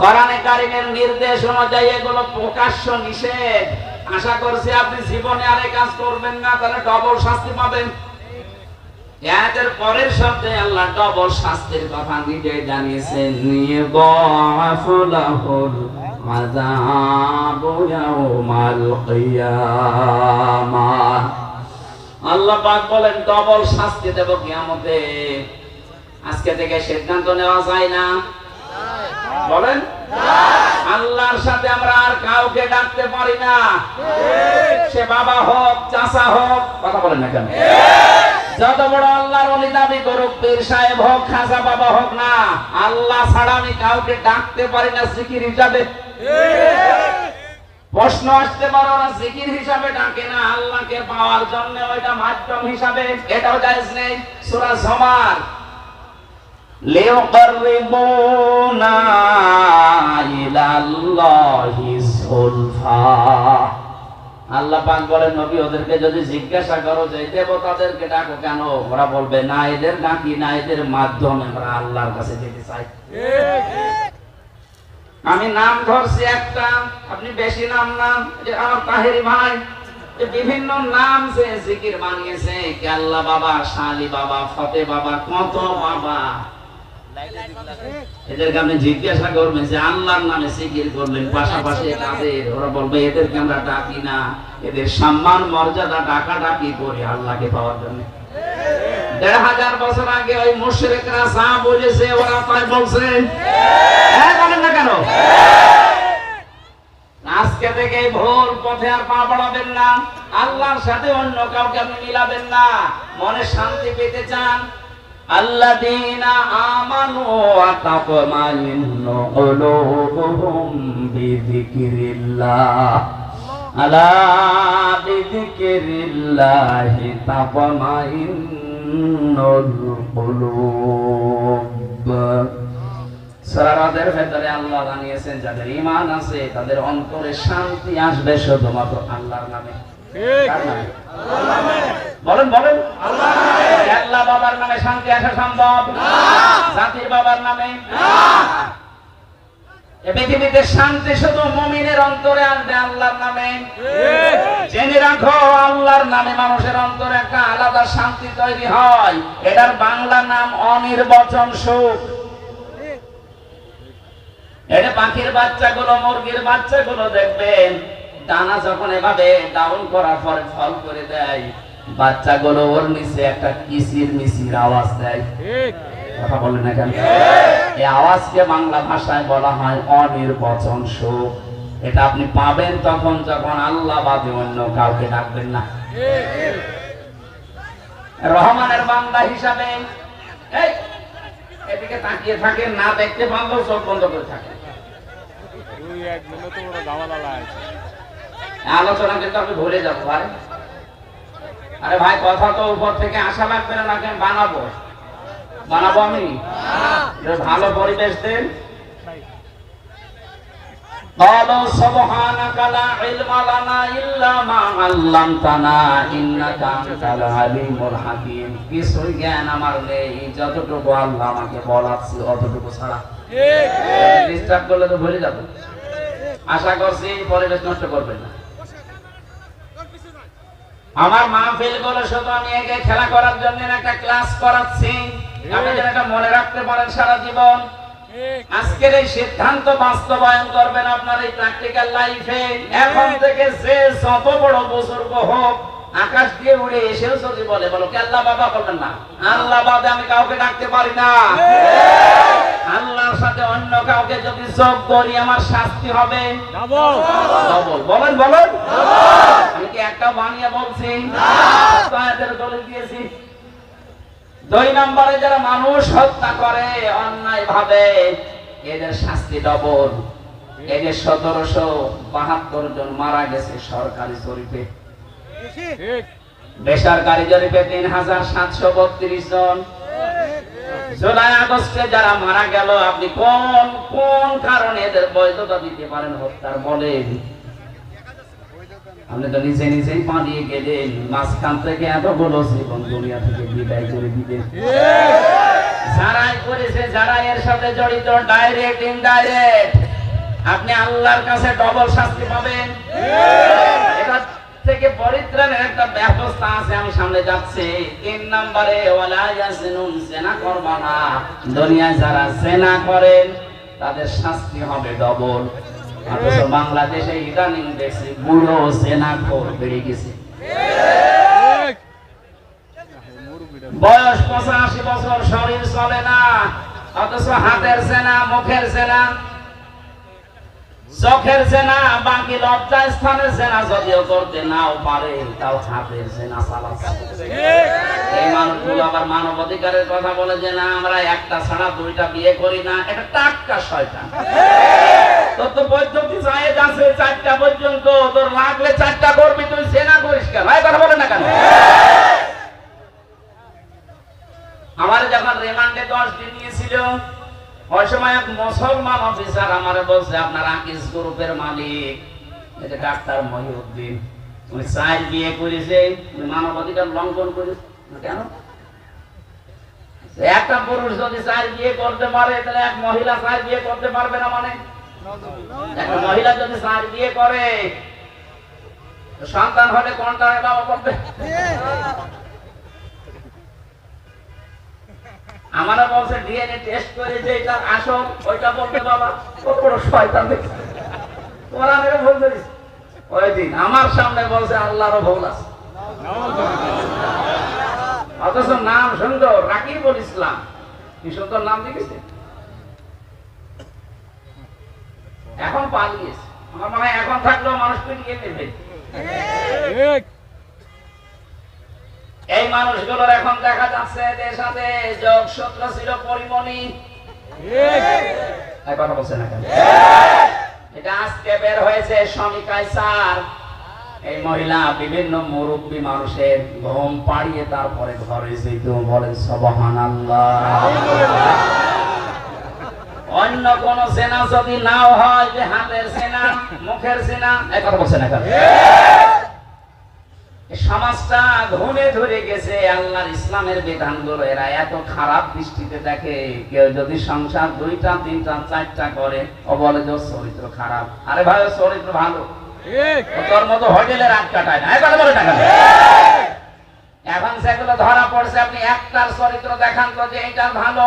কোরআনে কারীমের নির্দেশ অনুযায়ী এগুলো প্রকাশ্য নিষেধ। আশা করছি আপনি জীবনে আর এই কাজ করবেন না, তাহলে ডবল শাস্তি পাবেন। এর পরের শব্দে আল্লাহ ডবল শাস্তির কথা নিজেই জানিয়েছেন, ইয়াগাফুলাহুল আযাবু ইয়াউমাল কিয়ামাহ। আল্লাহ পাক বলেন ডবল শাস্তি দেব কিয়ামতে। আজকে থেকে সিদ্ধান্ত নেওয়া যায় না, বলেন আল্লাহর সাথে আমরা আর কাউকে ডাকতে পারি না, সে বাবা হোক, চাচা হোক, কথা বলেন না কেন? যত বড় আল্লাহর ওলি দাবি করুক, পীর সাহেব হোক, খাজা বাবা হোক না, আল্লাহ ছাড়া আমি কাউকে ডাকতে পারি না জিকির হিসাবে। প্রশ্ন আসতে পারো না, জিকির হিসাবে ডাকে না, আল্লাহকে পাওয়ার জন্য ওইটা মাধ্যম হিসাবে, এটাও জায়েজ নেই। সূরা জুমার লিউকাররিবুনা ইলাল্লাহি যুলফা। আল্লাহ পাক বলেন নবী ওদেরকে যদি জিজ্ঞাসা করো যে দেবতাদেরকে ডাকো কেন, ওরা বলবে না এদের ডাকি না, এদের মাধ্যমে আমরা আল্লাহর কাছে যেতে চাই। আমি নাম ধরছি একটা, আপনি বেশি নাম না, যে আমার তাহেরি ভাই বিভিন্ন নাম যে জিকির বানিয়েছে, কেল্লা বাবা, শালি বাবা, ফতে বাবা, কত বাবা, এদেরকে আপনি জিজ্ঞাসা করবেন যে আল্লাহর নামে জিকির করলেন, পাশাপাশি কাদের, ওরা বলবে এদেরকে আমরা ডাকি না, এদের সম্মান মর্যাদা ডাকা ডাকি করে আল্লাহকে পাওয়ার জন্য। ১৫০০ বছর আগে ওই মুশরিকরা যা বলেছে ওরা তাই বলছে, হ্যাঁ বলেন না কেন? আজকে থেকে ভুল পথে আর পা বাড়াবেন না, আল্লাহর সাথে অন্য কাউকে আপনি মিলাবেন না। মনে শান্তি পেতে চান, আল্লাযীনা আমানু ওয়া তাতমাইন্নু কুলুবুহুম বিযিকরিল্লাহ, আলা বিযিকরিল্লাহি তাতমাইন্নুল কুলুব। সূরা রাদের ভেতরে আল্লাহ জানিয়েছেন যাদের ঈমান আছে তাদের অন্তরে শান্তি আসবে শুধুমাত্র আল্লাহর নামে। কার নামে? আল্লাহর নামে। বলেন বলেন আল্লাহর নামে। আল্লাহ বাবার নামে শান্তি আসা সম্ভব না, জাতির বাবার নামে না। এই পৃথিবীতে শান্তি শুধু মুমিনের অন্তরে আসবে আল্লাহর নামে। জেনে রাখো আল্লাহর নামে মানুষের অন্তরে একটা আলাদা শান্তি তৈরি হয়, এটার বাংলা নাম অনির্বচন সুখ। এটা পাখির বাচ্চাগুলো, মুরগির বাচ্চাগুলো দেখবেন দানা যখন এভাবে ডাউন করার পরে ফল করে দেয়, বাচ্চাগুলো ওর নিচে একটা কিচির মিচির আওয়াজ দেয়, কথা বলে না কেন? এই আওয়াজকে বাংলা ভাষায় বলা হয় অনির্বচন সুখ। এটা আপনি পাবেন তখন যখন আল্লাহ বাদে অন্য কাউকে ডাকবেন না। রহমানের বান্দা হিসাবে এই এদিকে তাকিয়ে থাকেন, না দেখতে পারলেও চোখ বন্ধ করে থাকেন। আলোচনা কিন্তু আমি ভুলে যাবো ভাই। আরে ভাই কথা তো উপর থেকে আসা লাগবে না, নাকি বানাবো? বানাবো আমি, ভালো পরিবেশ দেন। قالوا سبحانك لا علم لنا إلا ما علمتنا إنك أنت العليم الحكيم। কিছুই জ্ঞান আমার নেই, যতটুকু আল্লাহ আমাকে বলাচ্ছে অতটুকু ছাড়া। ডিস্টার্ব করলে তো ভুলে যাবো। আশা করছি পরিবেশ নষ্ট করবেন না। আমার মাহফিল গুলো শুধু আমি একে খেলা করার জন্য একটা ক্লাস করাচ্ছি, আপনি যেন এটা মনে রাখতে পারেন সারা জীবন। আজকের এই সিদ্ধান্ত বাস্তবায়ন করবেন আপনার এই প্র্যাকটিক্যাল লাইফে। এখন থেকে যে যত বড় বুজুর্গ হোক, আকাশ দিয়ে উড়ে এসেও যদি বলে, বলো কে আল্লাহ বাবা, বলবেন না আল্লাহ বাদে আমি কাউকে ডাকতে পারি না। আল্লাহর সাথে অন্য কাউকে যদি যোগ করি আমার শাস্তি হবে ডবল। বলেন বলেন, আমি কি একটা বানিয়ে বলছি? আয়াতের দলিল দিয়েছি। 2 নম্বরে যারা মানুষ হত্যা করে অন্যায় ভাবে, এদের শাস্তি ডবল। এই যে 1772 জন মারা গেছে সরকারি জরিপে, বেসরকারি জরিপে 3732 জন। জুলাই আগস্টে যারা মারা গেল, আপনি কোন কোন কারণে এদের বৈধতা দিতে পারেন হত্যার? বলেন। আপনি তো নিজে নিজেই পালিয়ে গেলেন, মাঝখান থেকে এতগুলো জীবন দুনিয়া থেকে বিদায় করে দিলেন। যারাই করেছে, যারা এর সাথে জড়িত, ডাইরেক্ট ইনডাইরেক্ট, আপনি আল্লাহর কাছে ডবল শাস্তি পাবেন। এটা থেকে পরিত্রাণের একটা ব্যবস্থা আছে, আমি সামনে যাচ্ছি। 3 নম্বরে ওয়ালা ইয়াজনুন, জেনা করবা না। দুনিয়ায় যারা জেনা করেন তাদের শাস্তি হবে ডবল। অথচ বাংলাদেশে ইদানিং দেখছি বুড়ো জেনাখোর বেড়ে গেছে। বয়স 85 বছর, শরীর চলে না, অথচ হাতের জেনা, মুখের জেনা, চোখের জেনা, বাকি লজ্জা স্থানের জেনা যদিও করতে নাও পারে, তাও হাতের জেনা চালাচ্ছে। এই মানুষগুলো আবার মানবাধিকারের কথা বলে যে না, আমরা একটা ছাড়া 2টা বিয়ে করি না। এটা টাটকা শয়তান। তোর তো পদ্ধতি জায়েজ আছে 4টা পর্যন্ত, তোর লাগলে 4টা করবি, তুই জেনা করিস কেন? এই কথা বলে না কেন? আমার যখন রিমান্ডে 10 দিন নিয়েছিল, ওই সময় এক মুসলমান অফিসার আমারে বলছে, আপনার আকিস গ্রুপের মালিক এই যে ডাক্তার মহিউদ্দিন, উনি 4 বিয়ে করেছে, মানবাধিকার লঙ্ঘন করেছে। কেন? একটা পুরুষ যদি 4 বিয়ে করতে পারে, তাহলে এক মহিলা 4 বিয়ে করতে পারবে না? মানে একটা মহিলা যদি 4 বিয়ে করে, সন্তান হলে কোনটা বাবা করবে? আমারা বলছে ডিএনএ টেস্ট করে যে এটা আসল, ওইটা বলবে বাবা। কত বড় শয়তান দেখি, ওরা মেরে ভুল করিস। ওই দিন আমার সামনে বলছে আল্লাহরও ভুল আছে, অথচ নাম সুন্দর, রাকিবুল ইসলাম। কি সুন্দর নাম দিয়েছে। এখন পালিয়েছে। আমার মনে হয় এখন থাকলেও মানুষ পিটিয়ে নেবে। এই মানুষগুলোর এখন দেখা যাচ্ছে এদের সাথে যোগসূত্র ছিল পরিমণি। কথা বলছে না কেন? এটা আজকে বের হয়েছে স্বামী কায়সার। এই মহিলা বিভিন্ন মুরব্বী মানুষের ঘুম পাড়িয়ে তারপরে ঘরে যেত। বলেন সুবহানাল্লাহ। অন্য কোন সেনা যদি নাও হয়, যে হাতের সেনা, মুখের সেনা, এই কথা বলছে না কেন? সমাজটা ঘুরে ধরে গেছে আল্লাহর ইসলামের বিধানগুলো। এরা এত খারাপ দৃষ্টিতে দেখে। কেউ যদি সংসার 2টা 3টা 4টা করে, ও বলে যে চরিত্র খারাপ। আরে ভাই, চরিত্র ভালো, তোর মতো হোটেলে রাত কাটায় না। এখন বলে টাকা এখন সেগুলো ধরা পড়ছে। আপনি একটার চরিত্র দেখান তো যে এটা ভালো।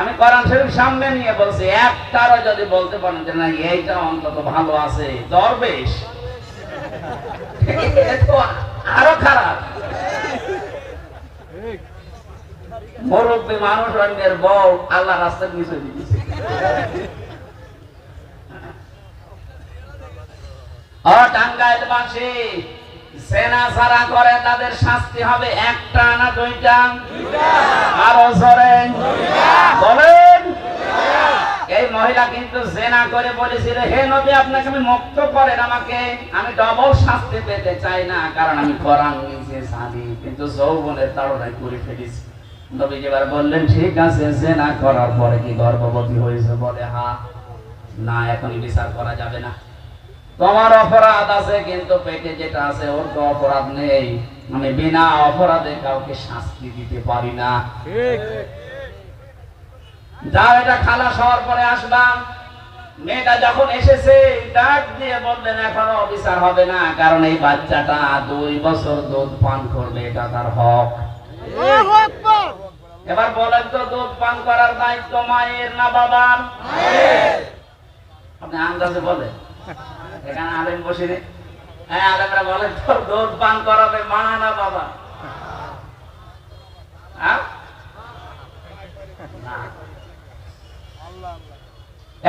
আমি কোরআন শরীফ সামনে নিয়ে বলছি, একটারও যদি বলতে পারেন যে না এইটা অন্তত ভালো আছে, দরবেশ আরো খারাপ। মুরব্বী মানুষ অন্যের বউ আল্লাহ রাস্তায় নিচে দিয়েছে। টাঙ্গাইলবাসী সেনা ছাড়া করে তাদের শাস্তি হবে 1টা না 2টা? আরো জোরে বলেন। এই মহিলা কিন্তু জেনা করে বলেছিল, হে নবী আপনাকে আমি মুক্ত করেন, আমাকে আমি ডবল শাস্তি পেতে চাই না, কারণ আমি কোরআন নিজে জানি, কিন্তু যৌবনের তাড়নায় করে ফেলেছি। নবী এবার বললেন, ঠিক আছে, জেনা করার পরে কি গর্ভবতী হয়েছে? বলে হ্যাঁ। না, এখন বিচার করা যাবে না, তোমার অপরাধ আছে, কিন্তু পেটে যেটা আছে ওর তো অপরাধ নেই। আমি বিনা অপরাধে কাউকে শাস্তি দিতে পারি না। যাও, এটা খালাস হওয়ার পরে আসবা। মেয়েটা যখন এসেছে ডাক দিয়ে বললেন, এখনো বিচার হবে না, কারণ এই বাচ্চাটা 2 বছর দুধ পান করবে, এটা তার হক। এবার বলেন তো, দুধ পান করার দায়িত্ব মায়ের না বাবার? আপনি আন্দাজে বলেন, এখানে আলেম বসে নেই। হ্যাঁ, আলেমরা বলেন তো, দুধ পান করাবে মা না বাবা?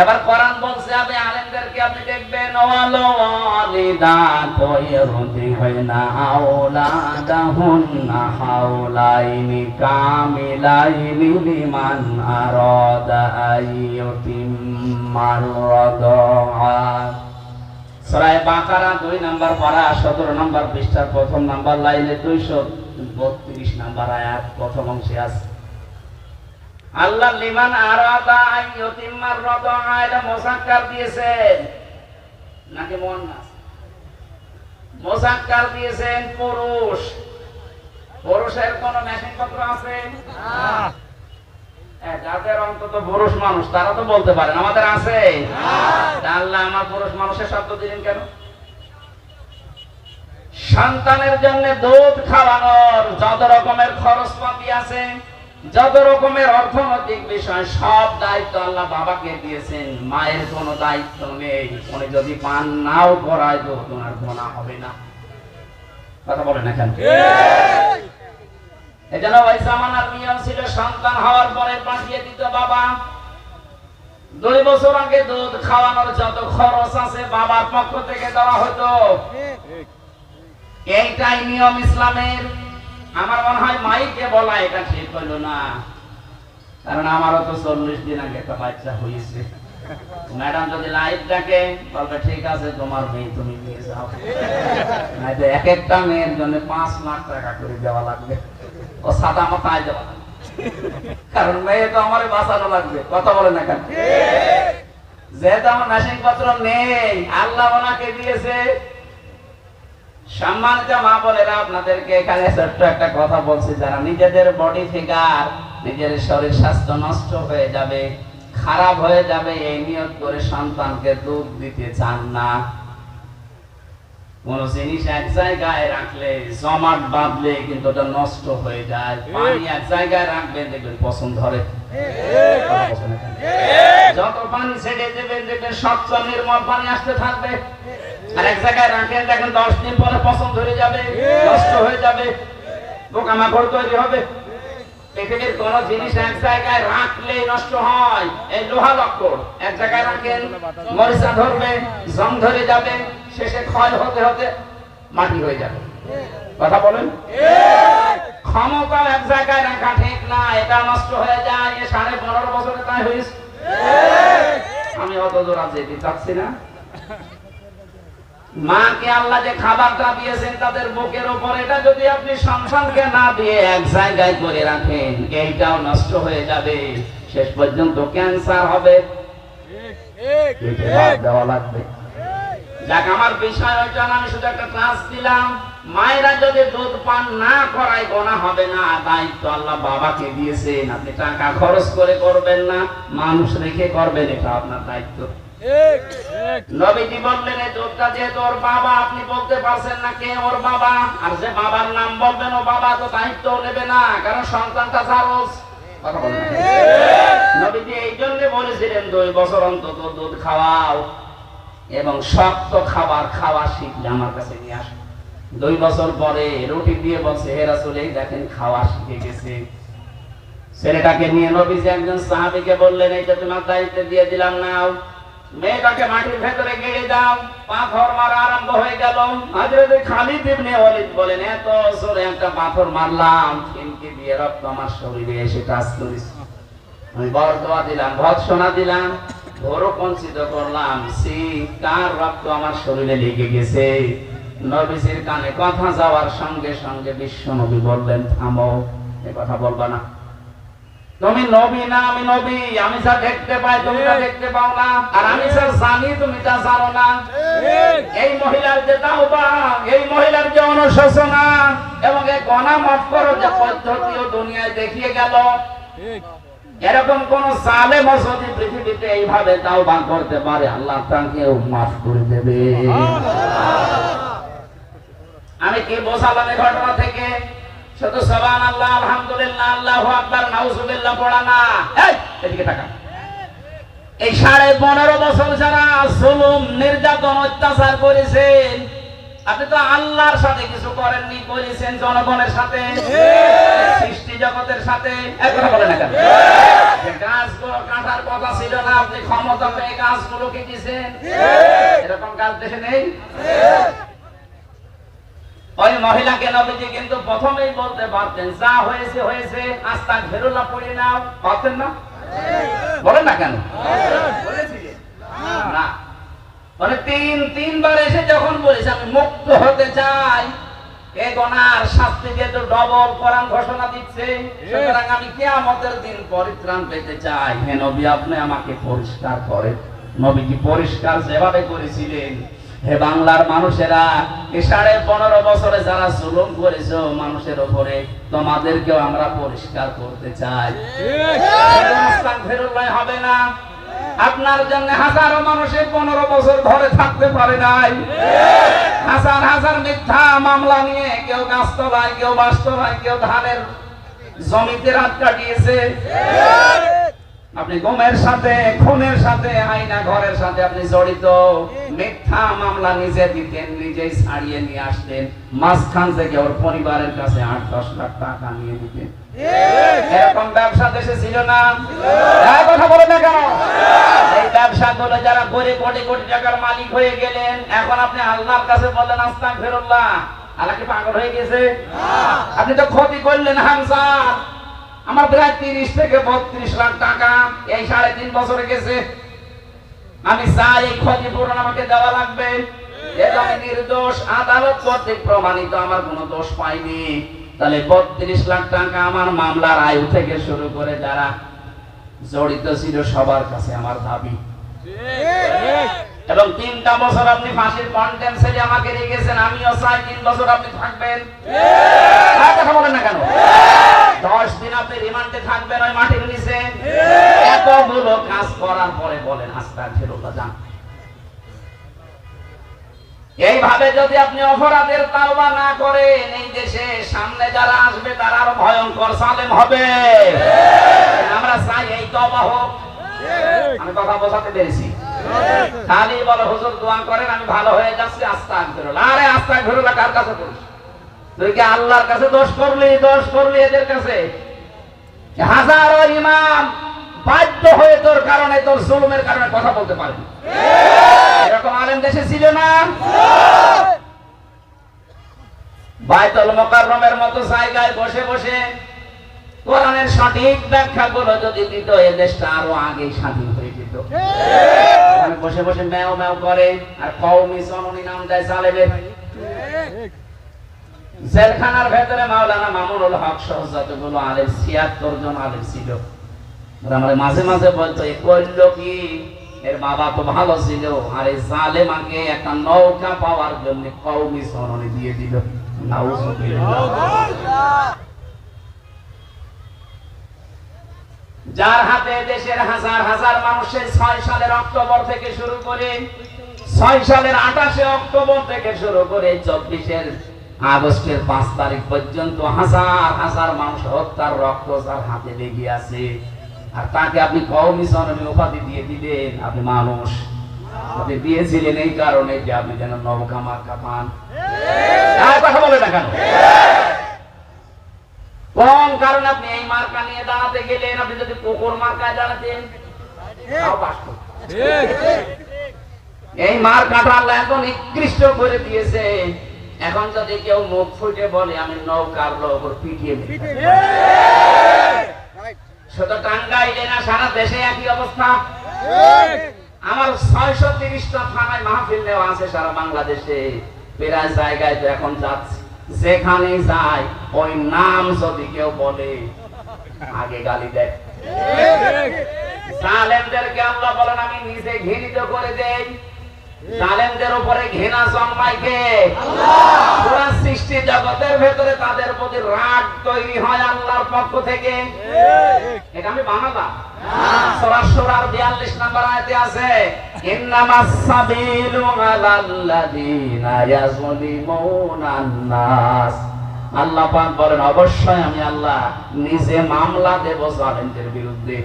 এবার কোরআন বলছে আপনি আলেমদেরকে আপনি দেখবেন ওয়ালো ওয়ালিদাতু ইরদিহুনা আওলাদাহুন্না হাওলাইনি কামিলাইনি লিমান আরাদা আইয়ুতিম্মার রাদা। সূরা বাকারা 2 নম্বর পারা 17 নম্বর পৃষ্ঠার প্রথম নম্বর লাইনে 232 নম্বর আয়াত প্রথম অংশে আছে আল্লাহ লিমান আরাদা আইয়ুতিম্মার রাদা এটা মুযাক্কার দিয়েছেন নাকি মুয়ান্নাস? মুযাক্কার দিয়েছেন পুরুষ। পুরুষের কোন মেশিন পত্র আছে না? যাদের অন্তত পুরুষ মানুষ তারা তো বলতে পারেন আমাদের আছে না। আল্লাহ আমার পুরুষ মানুষের শব্দ দিলেন কেন? সন্তানের জন্য দুধ খাওয়ানোর যত রকমের খরচপাতি আছে, যত রকমের অর্থনৈতিক বিষয় সব দায়িত্ব আল্লাহ বাবাকে দিয়েছেন। মায়ের কোনো দায়িত্ব নেই। উনি যদি পান নাও করায় তো তোমার গোনা হবে না। কথা বলে না কেন? এজন্য ওই জামানার নিয়ম ছিল সন্তান হওয়ার পরে পাঠিয়ে দিত বাবা। 2 বছর আগে দুধ খাওয়ানোর যত খরচ আছে বাবার পক্ষ থেকে দেওয়া হতো। এইটাই নিয়ম ইসলামের। আমার মনে হয় মাইকে বলা এটা ঠিক হলো না, কারণ আমারও তো 40 দিন আগে একটা বাচ্চা হয়েছে। ম্যাডাম যদি লাইভ ডাকে বলবে ঠিক আছে তোমার মেয়ে তুমি নিয়ে যাও, নয়তো এক একটা মেয়ের জন্য 5 লাখ টাকা করে দেওয়া লাগবে। ও সাদা মাথায় দেওয়া লাগবে, কারণ মেয়ে তো আমারে বাঁচানো লাগবে। কথা বলে না কেন? যেহেতু আমার মেশিন পত্র নেই, আল্লাহ ওনাকে দিয়েছে। সম্মানিত মা বোনেরা, আপনাদেরকে এখানে ছোট্ট একটা কথা বলছি, যারা নিজেদের বডি ফিগার, নিজের শরীর স্বাস্থ্য নষ্ট হয়ে যাবে, খারাপ হয়ে যাবে এই নিয়ত করে সন্তানকে দুধ দিতে চান না। কোন জিনিস এক জায়গায় রাখলে জমাট বাঁধলে কিন্তু ওটা নষ্ট হয়ে যায়। পানি এক জায়গায় রাখবেন দেখবেন পছন্দ ধরে। যত পানি ছেড়ে দেবেন দেখবেন স্বচ্ছ নির্মল পানি আসতে থাকবে। আর এক জায়গায় রাখেন দেখেন 10 দিন পরে পছন্দ ধরে যাবে, নষ্ট হয়ে যাবে, পোকামাকড় তৈরি হবে। পৃথিবীর কোন জিনিস এক জায়গায় রাখলে নষ্ট হয়। এই লোহা লক্কর এক জায়গায় রাখেন, মরিচা ধরবে, জং ধরে যাবে, শেষে ক্ষয় হতে হতে মাটি হয়ে যাবে। কথা বলেন? ক্ষমতা এক জায়গায় রাখা ঠিক না, এটা নষ্ট হয়ে যায়। 15.5 বছরে তাই হয়েছে। আমি অত দূর যেতে চাচ্ছি না। মাকে আল্লাহ যে খাবারটা দিয়েছেন তাদের বুকের উপর, এটা যদি আপনি সন্তানকে না দিয়ে এক জায়গায় করে রাখেন, এইটাও নষ্ট হয়ে যাবে, শেষ পর্যন্ত ক্যান্সার হবে। দেওয়া লাগবে। যাক, আমার বিষয় ওইটা না, আমি শুধু একটা ক্লাস দিলাম। মায়েরা যদি দুধ পান না করায় গোনা হবে না, দায়িত্ব আল্লাহ বাবাকে দিয়েছেন। আপনি টাকা খরচ করে করবেন না, মানুষ রেখে করবেন, এটা আপনার দায়িত্ব। নবীজি বললেন এই দুধটা যেহেতু ওর বাবা, আপনি বলতে পারছেন না কে ওর বাবা, আর যে বাবার নাম বলবেন ও বাবা তো দায়িত্ব নেবে না, কারণ সন্তানটা জারজ। কথা বলেন? নবীজি এই জন্য বলেছিলেন 2 বছর অন্তত দুধ খাওয়াও এবং শক্ত খাবার খাওয়া শিখলে আমার কাছে নিয়ে আসো। 2 বছর পরে রুটি দিয়ে বলছে হে রাসূল এই দেখেন খাওয়া শিখে গেছে। ছেলেটাকে নিয়ে নবীজি একজন সাহাবীকে বললেন এইটা তোমার দায়িত্ব দিয়ে দিলাম, নাও। মেয়েটাকে মাটির ভেতরে গেড়ে দাও। পাথর মারা আরম্ভ হয়ে গেল। হযরত খালিদ ইবনে ওয়ালিদ বলেন এত জোরে একটা পাথর মারলাম, ফিনকি দিয়ে রক্ত আমার শরীরে এসে টাচ করেছে। আমি বরদোয়া দিলাম, ভৎসনা দিলাম, ভোরকঞ্চিত করলাম, সি কার রক্ত আমার শরীরে লেগে গেছে। নবীজির কানে কথা যাওয়ার সঙ্গে সঙ্গে বিশ্বনবী বললেন থামো, এই কথা বলবা না। তুমি নবী না আমি নবী, আমি যা দেখতে পাই তুমি তা দেখতে পাও না, আর আমি যা জানি তুমি তা জানো না। এই মহিলার যে তাওবা, এই মহিলার যে অনুশোচনা এবং এই গুনাহ মাফ করো যে পদ্ধতিও দুনিয়ায় দেখিয়ে গেল, এরকম কোন জালেম যদি পৃথিবীতে এইভাবে তাওবা করতে পারে আল্লাহ তাকেও মাফ করে দেবে। আমি কি বোঝালাম এই ঘটনা থেকে? শুধু সুবহানাল্লাহ, আলহামদুলিল্লাহ, আল্লাহু আকবার, নাউজুবিল্লাহ পড়া না। এই এদিকে তাকান। এই 15.5 বছর যারা জুলুম, নির্যাতন, অত্যাচার করেছেন, আপনি তো আল্লাহর সাথে কিছু করেননি, করেছেন জনগণের সাথে, সৃষ্টি জগতের সাথে। এক কথা বলেন না কেন? যে গাছ গাছগুলো কাটার কথা ছিল না, আপনি ক্ষমতা পেয়ে গাছগুলো কি দিয়েছেন? এরকম কাজ দেশে নেই। ওই মহিলাকে নবীজি কিন্তু প্রথমেই বলতে পারতেন, যা হয়েছে হয়েছে, আস্তাগফিরুল্লাহ পড়ে নাও, পারতেন না? বলেন না কেন? বলেছিলেন না। মানে তিনবার এসে যখন বলেছে আমি মুক্ত হতে চাই, এই গুনার শাস্তি দিয়ে তো ডবল কোরআন ঘোষণা দিচ্ছে, সুতরাং আমি কিয়ামতের দিন পরিত্রাণ পেতে চাই, হে নবী আপনি আমাকে পরিষ্কার করেন। নবীজি পরিষ্কার যেভাবে করেছিলেন, হে বাংলার মানুষেরা, এই 15.5 বছরে যারা জুলুম করেছো মানুষের উপরে, তোমাদেরকেও আমরা পরিষ্কার করতে চাই। আস্তাগফিরুল্লাহ হবে না। আপনার জন্য হাজারো মানুষে 15 বছর ঘরে থাকতে পারে নাই, হাজার হাজার মিথ্যা মামলা নিয়ে কেউ গাছতলায়, কেউ বাসতলায়, কেউ ধানের জমিতে রাত কাটিয়েছে। আপনি গমের সাথে, খুনের সাথে, আয়না ঘরের সাথে আপনি জড়িত। মিথ্যা মামলা নিজে দিতেন, নিজেই ছাড়িয়ে নিয়ে আসতেন, মাঝখান থেকে ওর পরিবারের কাছে 8-10 লাখ টাকা নিয়ে দিতেন। এরকম ব্যবসা দেশে ছিল না? কথা বলে না কেন? এই ব্যবসা করে যারা করে কোটি কোটি টাকার মালিক হয়ে গেলেন, এখন আপনি আল্লাহর কাছে বললেন আস্তাগফিরুল্লাহ, আল্লাহ কি পাগল হয়ে গেছে? আপনি তো ক্ষতি করলেন হামসার, আমার প্রায় 30 থেকে 32 লাখ টাকা এই 3.5 বছরে গেছে। আমি চাই এই ক্ষতিপূরণ আমাকে দেওয়া লাগবে। আমি নির্দোষ, আদালত কর্তৃক প্রমাণিত, আমার কোনো দোষ পাইনি। তাহলে 32 লাখ টাকা আমার মামলার আয়ু থেকে শুরু করে যারা জড়িত ছিল সবার কাছে আমার দাবি। এবং 3টা বছর আপনি ফাঁসির কন্টেন্ট ছেড়ে আমাকে রেখেছেন, আমিও চাই 3 বছর আপনি থাকবেন। কথা বলেন না কেন? 10 দিন আপনি রিমান্ডে থাকবেন ওই মাটির নিচে। এতগুলো কাজ করার পরে বলেন আস্তাগফিরুল্লাহ যান। এইভাবে যদি আপনি অপরাধের তাওবা না করেন, এই দেশে সামনে যারা আসবে তারা আরো ভয়ঙ্কর জালেম হবে। আমরা চাই এই তওবা হোক। আমি কথা বোঝাতে পেরেছি? খালি বলো হুজুর দোয়া করেন আমি ভালো হয়ে যাচ্ছি, আস্তাগফিরুল্লাহ। আরে আস্তাগফিরুল্লাহ কার কাছে করিস? তুই কি আল্লাহর কাছে দোষ করলি এদের কাছে? হাজারো ইমাম বাধ্য হয়ে তোর কারণে, তোর জুলুমের কারণে কথা বলতে পারেনি। এরকম আলেম দেশে ছিল না? বাইতুল মুকাররমের মতো জায়গায় বসে বসে কোরআনের সঠিক ব্যাখ্যাগুলো যদি দিত, এই দেশটা আরো আগে স্বাধীন হয়ে যেত। বসে বসে ম্যাও ম্যাও করে আর কওমি জননী নাম দেয় জালেমের। জেলখানার ভেতরে মাওলানা মামুনুল হক সহ যতগুলো আলেম, 76 জন আলেম ছিল, আমরা মাঝে মাঝে বলতো এ করলো কি, এর বাবা তো ভালো ছিল, আর এই জালেমাকে একটা নৌকা পাওয়ার জন্য কওমি জননী দিয়ে দিল। যার হাতে দেশের হাজার হাজার মানুষের 6 সালের অক্টোবর থেকে শুরু করে, 6 সালের 28 অক্টোবর থেকে শুরু করে 24 আগস্টের 5 তারিখ পর্যন্ত হাজার হাজার মানুষ হত্যার রক্ত যার হাতে লেগে আছে, আর তাকে আপনি কওমি জননী উপাধি দিয়ে দিলেন। আপনি মানুষ, আপনি দিয়েছিলেন এই কারণে যে আপনি যেন নৌকা মার্কা পান। কথা বলে না কেন? কোন কারণে আপনি এই মার্কা নিয়ে দাঁড়াতে গেলেন? আপনি যদি কুকুর মার্কায় দাঁড়াতেন তাও পাস করতেন। এই মার্কাটা আল্লাহ এত নিকৃষ্ট করে দিয়েছে, এখন যদি কেউ মুখ ফুটে বলে আমি নৌকার লোক, পিটিয়ে দিই। শুধু টাঙ্গাইলে না, সারা দেশে একই অবস্থা। আমার 630টা থানায় মাহফিল নেওয়া আছে সারা বাংলাদেশে, প্রায় জায়গায় তো এখন যাচ্ছে, যেখানে যায় ওই নাম যদি কেউ বলে আগে গালি দেয়। জালেমদেরকে আল্লাহ বলেন আমি নিজে ঘৃণিত করে দেই। জালেমদের উপরে ঘৃণা জন্মায় কে? আল্লাহ। পুরা সৃষ্টি জগতের ভেতরে তাদের প্রতি রাগ তৈরি হয় আল্লাহর পক্ষ থেকে। এটা আমি বানালাম না, সূরা সূরার 42 নম্বর আয়াতে আছে ইন্নামাস সাবিলু আলাল্লাযিনা ইয়াযলিমুনান নাস। আল্লাহ পাক বলেন অবশ্যই আমি আল্লাহ নিজে মামলা দেব জালেমদের বিরুদ্ধে।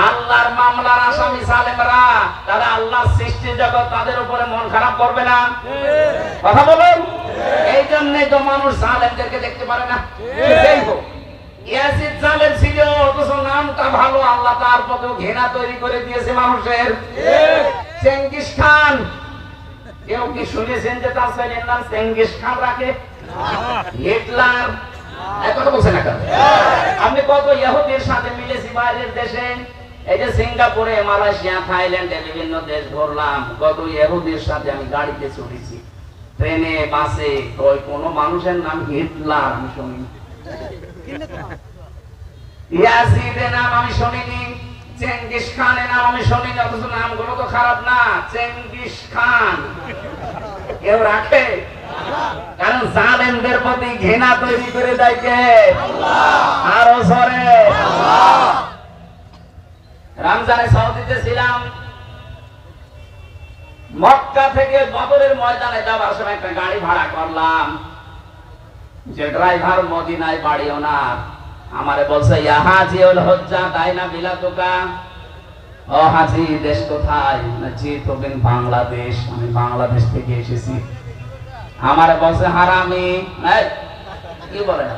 আল্লাহর মামলার আসামি জালেমরা, তারা আল্লাহর সৃষ্টি জগৎ তাদের উপরে মন খারাপ করবে না? কথা বলুন। এই জন্যই তো মানুষ জালেমদেরকে দেখতে পারে না। ইয়াসির জালেম ছিল, অথচ না নামটা ভালো, আল্লাহ তার প্রতি ঘৃণা তৈরি করে দিয়েছে মানুষের। চেঙ্গিস খান, কেউ কি শুনেছেন যে তার ছেলের নাম চেঙ্গিস খান রাখে? হিটলার, কথা বলছেন না কেন? আপনি কত ইহুদির সাথে মিলেছি বাইরের দেশে, এই যে সিঙ্গাপুরে, মালয়েশিয়া, থাইল্যান্ডে বিভিন্ন দেশ ঘুরলাম, কত ইহুদির সাথে আমি গাড়িতে চড়েছি, ট্রেনে, বাসে, ওই কোন মানুষের নাম হিটলার আমি শুনিনি, ইয়াজিদের নাম আমি শুনিনি, চেঙ্গিস খানের নাম আমি শুনিনি। অথচ নামগুলো তো খারাপ না, চেঙ্গিস খান কেউ রাখে? কারণ জালেমদের প্রতি ঘৃণা তৈরি করে দেয় কে? আরো জোরে। রমজানে সৌদিতে ছিলাম, মক্কা থেকে বদরের ময়দানে যাওয়ার সময় একটা গাড়ি ভাড়া করলাম, যে ড্রাইভার মদিনায় বাড়ি ওনার, আমারে বলছে ইয়া হাজিউল হুজ্জা দাইনা বিলাতুকা, ও হাজি দেশ কোথায়? জি তোবেন বাংলাদেশ, আমি বাংলাদেশ থেকে এসেছি। আমারে বলছে হারামি, কি বলে না,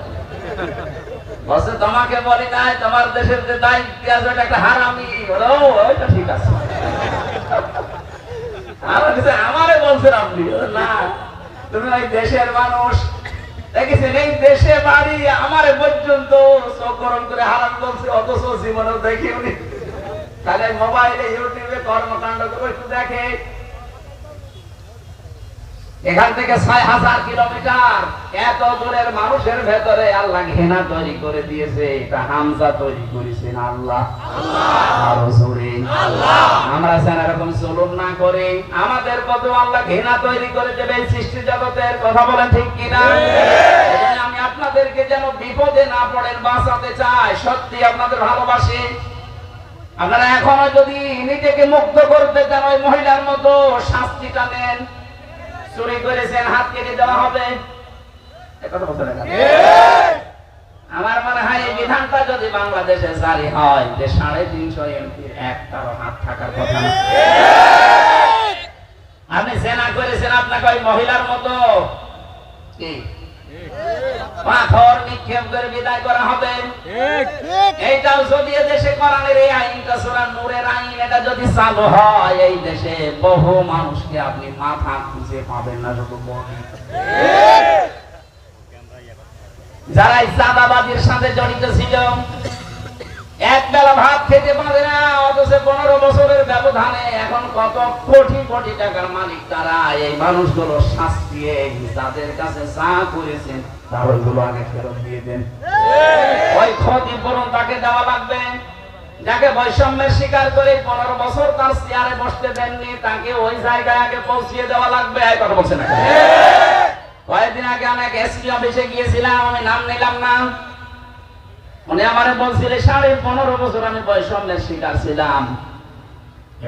বলছে তোমাকে বলি নাই, তোমার দেশের যে দায়িত্ব আছে ওটা একটা হারামি। ওইটা ঠিক আছে। আমারে বলছেন আপনি, না তুমি ওই দেশের মানুষ, দেখেছেন এই দেশে বাড়ি, আমারে পর্যন্ত চোখ গরম করে হারাম বলছে, অথচ জীবনেও দেখি উনি। তাহলে মোবাইলে ইউটিউবে কর্মকাণ্ড করে একটু দেখে। এখান থেকে ৬,০০০ কিলোমিটার, এত দূরের মানুষের ভেতরে আল্লাহ ঘৃণা তৈরি করে দিয়েছে। এটা হামজা তৈরি করেছেন আল্লাহ। আরো জোরে আমরা যেন এরকম জুলুম না করি, আমাদের প্রতি আল্লাহ ঘৃণা তৈরি করে দেবে সৃষ্টি জগতের। কথা বলেন ঠিক কিনা? আমি আপনাদেরকে যেন বিপদে না পড়েন বাঁচাতে চাই, সত্যি আপনাদের ভালোবাসি। আপনারা এখনো যদি নিজেকে মুক্ত করতে চান, ওই মহিলার মতো শাস্তিটা নেন। চুরি করেছেন, হাত কেটে দেওয়া হবে। আমার মনে হয় এই বিধানটা যদি বাংলাদেশে জারি হয়, যে ৩৫০ এমপির একটারও হাত থাকার কথা না। আপনি জেনা করেছেন, আপনাকে ওই মহিলার মতো কি পাথর নিক্ষেপ করে বিদায় করা হবে। এইটাও যদি দেশে কোরআনের এই আইনটা, সূরা নূরের আইন, এটা যদি চালু হয়, এই দেশে বহু মানুষকে আপনি মাথা খুঁজে পাবেন না, শুধু বলি। যারা এই চাঁদাবাজির সাথে জড়িত ছিল, এক বেলা ভাত খেতে পারে না, অথচ ১৫ বছরের ব্যবধানে এখন কত কোটি কোটি টাকার মালিক তারা। এই মানুষগুলো শাস্তি, যাদের কাছে যা করেছেন তার ওইগুলো আগে ফেরত দিয়ে দেন। ওই ক্ষতিপূরণ তাকে দেওয়া লাগবে। যাকে বৈষম্যের শিকার করে ১৫ বছর তার চেয়ারে বসতে দেননি, তাকে ওই জায়গায় আগে পৌঁছিয়ে দেওয়া লাগবে। এই কথা বলছে না? কয়েকদিন আগে আমি এক এসপি অফিসে গিয়েছিলাম, আমি নাম নিলাম না। উনি আমারে বলছিলেন ১৫.৫ বছর আমি বৈষম্যের শিকার ছিলাম,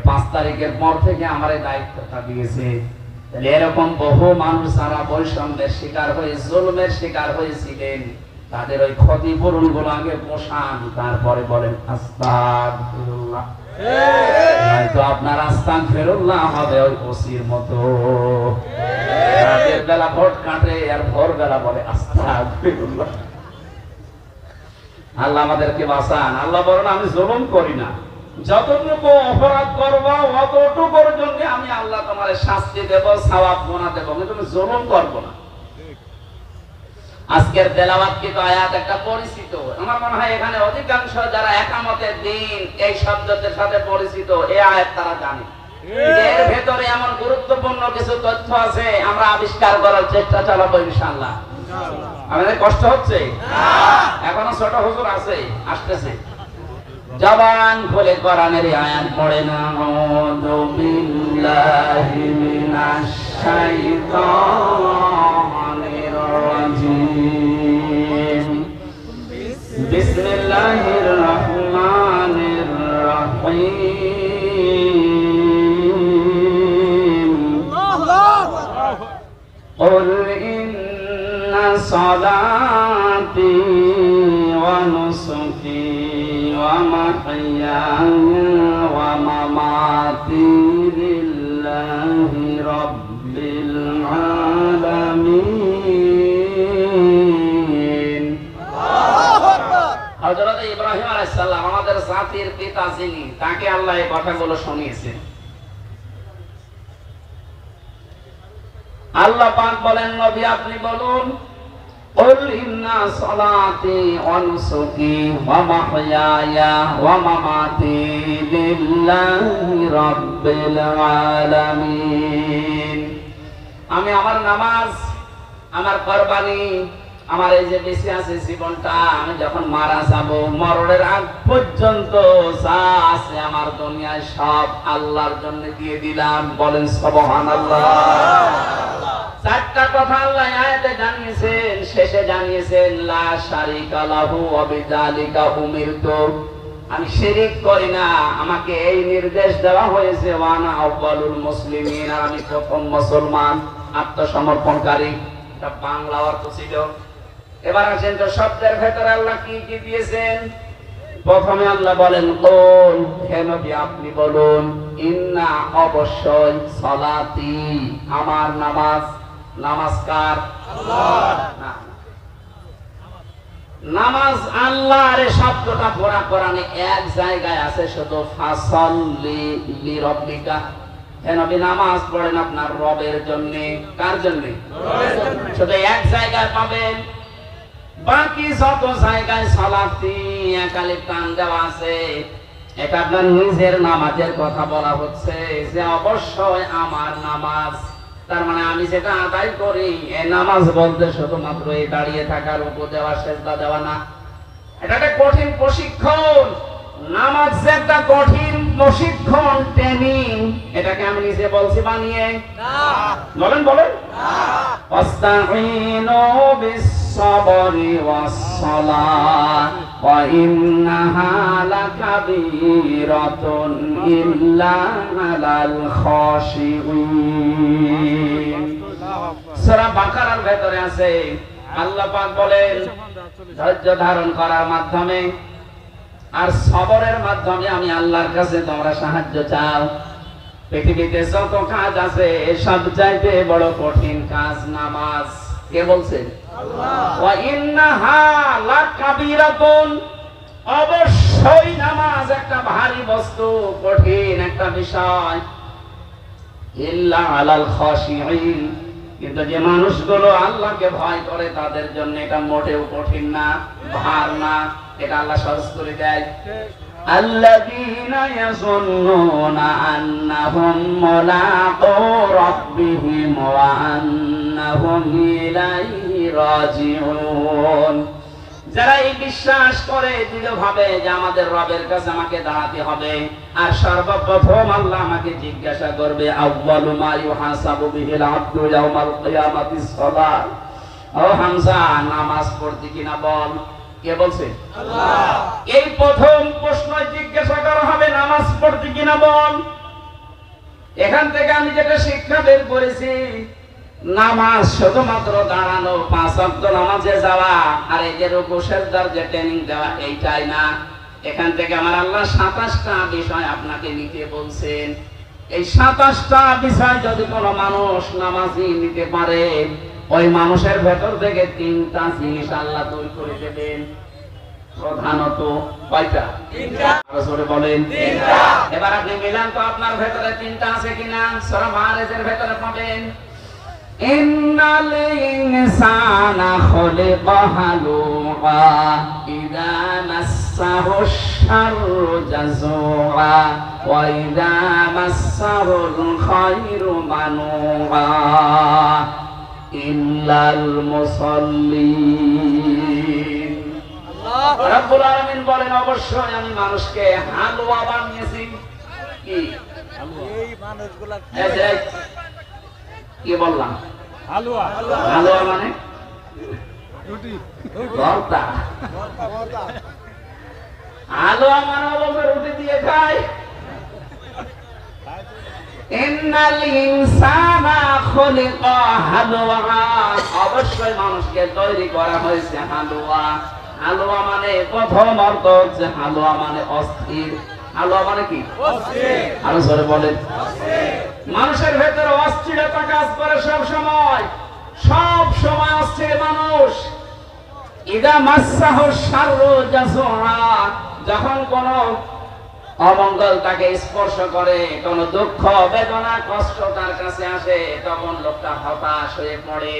৫ তারিখের পর থেকে আমার এই দায়িত্বটা দিয়েছে। তাহলে এরকম বহু মানুষ যারা বৈষম্যের শিকার হয়ে, জুলুমের শিকার হয়েছিলেন, তাদের ওই ক্ষতিপূরণ গুলো আগে পোষান, তারপরে বলেন আস্তাগফিরুল্লাহ। নয়তো আপনার আস্তাগফিরুল্লাহ হবে ওই ওসির মতো, রাতের বেলা ভোট কাটে আর ভোরবেলা বলে আস্তাগফিরুল্লাহ। আল্লাহ আমাদেরকে বাঁচান। আল্লাহ বলেন আমি জুলুম করি না, যতটুকু অপরাধ করবো অতটুকুর জন্য আমি আল্লাহ তোমার শাস্তি দেব, সওয়াব গুনাহ দেব, আমি তুমি জুলুম করব না। আজকের তেলাওয়াত কিন্তু আয়াত একটা পরিচিত, আমার মনে হয় এখানে অধিকাংশ যারা একামতের দিন এই শব্দের সাথে পরিচিত, এই আয়াত তারা জানে। এর ভেতরে এমন গুরুত্বপূর্ণ কিছু তথ্য আছে, আমরা আবিষ্কার করার চেষ্টা চালাবো ইনশাআল্লাহ। আমাদের কষ্ট হচ্ছে? এখনো ছোট হুজুর আছে, আসতেছে। জবান খুলে কোরআনের আয়াত পড়ে না। আউযু বিল্লাহি মিনাশ শাইতানির রাজীম। বিসমিল্লাহির রহমানির রহিম। কুল ইন্না সালাতি ওয়া নুসুকি ومحياي ومماتي لله رب العالمين হযরত ইব্রাহিম আলাইহিস সালাম আমাদের জাতির পিতা যিনি, তাকে আল্লাহ এই কথাগুলো শুনিয়েছেন। আল্লাহ পাক বলেন, নবী আপনি বলুন, কুল ইন্না সালাতি ওয়া নুসুকি ওয়া মাহইয়ায়া ওয়া মামাতি লিল্লাহি রাব্বিল আলামিন। আমি আমার নামাজ, আমার কুরবানি, আমার এই যে বেঁচে আছে জীবনটা, আমি যখন মারা যাব, মরণের আগ পর্যন্ত যা আছে আমার দুনিয়ায় সব আল্লাহর জন্য দিয়ে দিলাম। বলেন সুবহানাল্লাহ। চারটা কথা আল্লাহ আয়াতে জানিয়েছেন, শেষে জানিয়েছেন লা শারিকা লাহু ওয়া বিযালিকা উমিরতু, আমি শিরিক করি না, আমাকে এই নির্দেশ দেওয়া হয়েছে, ওয়া আনা আউয়ালুল মুসলিমিন, আর আমি প্রথম মুসলমান আত্মসমর্পণকারী। এটা বাংলা অর্থ ছিল। এবার আসেন তো শব্দের ভেতরে আল্লাহ কি কি দিয়েছেন। প্রথমে আল্লাহ বলেন কুল, হে নবী আপনি বলুন, ইন্না অবশ্যই, সালাতি আমার নামাজ, নামাজ কার? আল্লাহর। নামাজ আল্লাহর। এই শব্দটা পুরা কোরআনে এক জায়গায় আছে শুধু, ফাসাল্লি লিরাব্বিকা, হে নবী নামাজ পড়েন আপনার রবের জন্য। কার জন্য? রবের জন্য। শুধু এক জায়গায় পাবেন, বাকি যত জায়গায় সালাতি একালে টান দেওয়া আছে, এটা আপনার নিজের নামাজের কথা বলা হচ্ছে, যে অবশ্যই আমার নামাজ। তার মানে আমি যেটা আদায় করি, এই নামাজ বলতে শুধুমাত্র এই দাঁড়িয়ে থাকা, রুকু দেওয়া, সেজদা দেওয়া না। এটা একটা কঠিন প্রশিক্ষণ। নামাজ যে একটা কঠিন প্রশিক্ষণ, ট্রেনিং। এটাকে আমি নিজে বলছি বানিয়ে না। বলেন বলেন না। ওয়াস্তাঈনু বিস-সাবরি ওয়াস-সালাহ ওয়া ইন্নাহা লাকাবীরাতুন ইল্লা আলাল খাশিঈন। সূরা বাকারার ভেতরে আছে, আল্লাহ পাক বলেন ধৈর্য ধারণ করার মাধ্যমে আর সবরের মাধ্যমে আমি আল্লাহর কাছে তোমরা সাহায্য চাও। পৃথিবীতে যত কাজ আছে সবচাইতে বড় কঠিন কাজ নামাজ। কে বলছেন? আল্লাহ। ওয়া ইন্নাহা লাকাবীরাতুন, অবশ্যই নামাজ একটা ভারী বস্তু, কঠিন একটা বিষয়। ইল্লা আলাল খাশিঈন, কিন্তু যে মানুষগুলো আল্লাহকে ভয় করে তাদের জন্য এটা মোটেও কঠিন না, ভার না। এটা আল্লাহ সহজ করে দেয়। আল্লাযীনা ইয়াযুন্নুনা আন্নাহুম মুলাকু রাব্বিহিম ওয়া আন্নাহুম ইলাইহি রাজিউন, যারা এই বিশ্বাস করে দৃঢ়ভাবে যে আমাদের রবের কাছে আমাকে দাঁড়াতে হবে, আর সর্বপ্রথম আল্লাহ আমাকে জিজ্ঞাসা করবে, আউয়ালু মা ইউহাসাবু বিহিল আবদু ইয়াউমাল কিয়ামাতিস সালাত। ও হামজা, নামাজ পড়তে কিনা বল। কে বলছে? আল্লাহ। এই প্রথম প্রশ্ন জিজ্ঞাসা করা হবে, নামাজ পড়তে কিনা বল। এখান থেকে আমি যেটা শিক্ষা বের করেছি, নামাজ শুধুমাত্র দাঁড়ানো, 5 ওয়াক্ত নামাজে যাওয়া, আর এই যে রুকু সিজদার যে ট্রেনিং দেওয়া, এইটাই না। এখান থেকে আমার আল্লাহ 27টা বিষয় আপনাকে নিতে বলছেন। এই 27টা বিষয় যদি কোনো মানুষ নামাজি নিতে পারে, ওই মানুষের ভেতর থেকে 3টা জিনিস আল্লাহ তৈরি করে দেবেন। প্রধানত কয়টা? 3টা। আরো জোরে বলেন। 3টা। এবার আপনি মিলান তো আপনার ভেতরে 3টা আছে কিনা। সূরা মাআরিজের ভেতরে পাবেন, ইন্নাল ইনসানা খুলিকা হালুআ ইযা মাসসাহুশ শাররু জাযুআ ওয়া ইযা মাসসাহুল খায়রু মানুআ ইল্লাল মুসাল্লিন। আল্লাহ রাব্বুল আলামিন বলেন, অবশ্যই আমি মানুষকে হালুয়া বানিয়েছি। কি এই মানুষগুলা কি বললাম? হালুয়া। হালুয়া মানে রুটি, ভর্তা। হালুয়া মানে হলো রুটি দিয়ে খায়। ইন্নাল ইনসানা খুলিকা হালুয়া, অবশ্যই মানুষকে তৈরি করা হয়েছে হালুয়া। হালুয়া মানে প্রথম অর্থ হচ্ছে, হালুয়া মানে অস্থির। হালুয়া মানে কি? অস্থির। আরো জোরে বলেন। মানুষের ভেতরে অস্থিরতা কাজ করে সব সময়, সব সময় অস্থির মানুষ। ইদা মাসসাহু শাররু জাযুআ, যখন কোন অমঙ্গল তাকে স্পর্শ করে, কোন দুঃখ বেদনা কষ্ট তার কাছে আসে, তখন লোকটা হতাশ হয়ে পড়ে।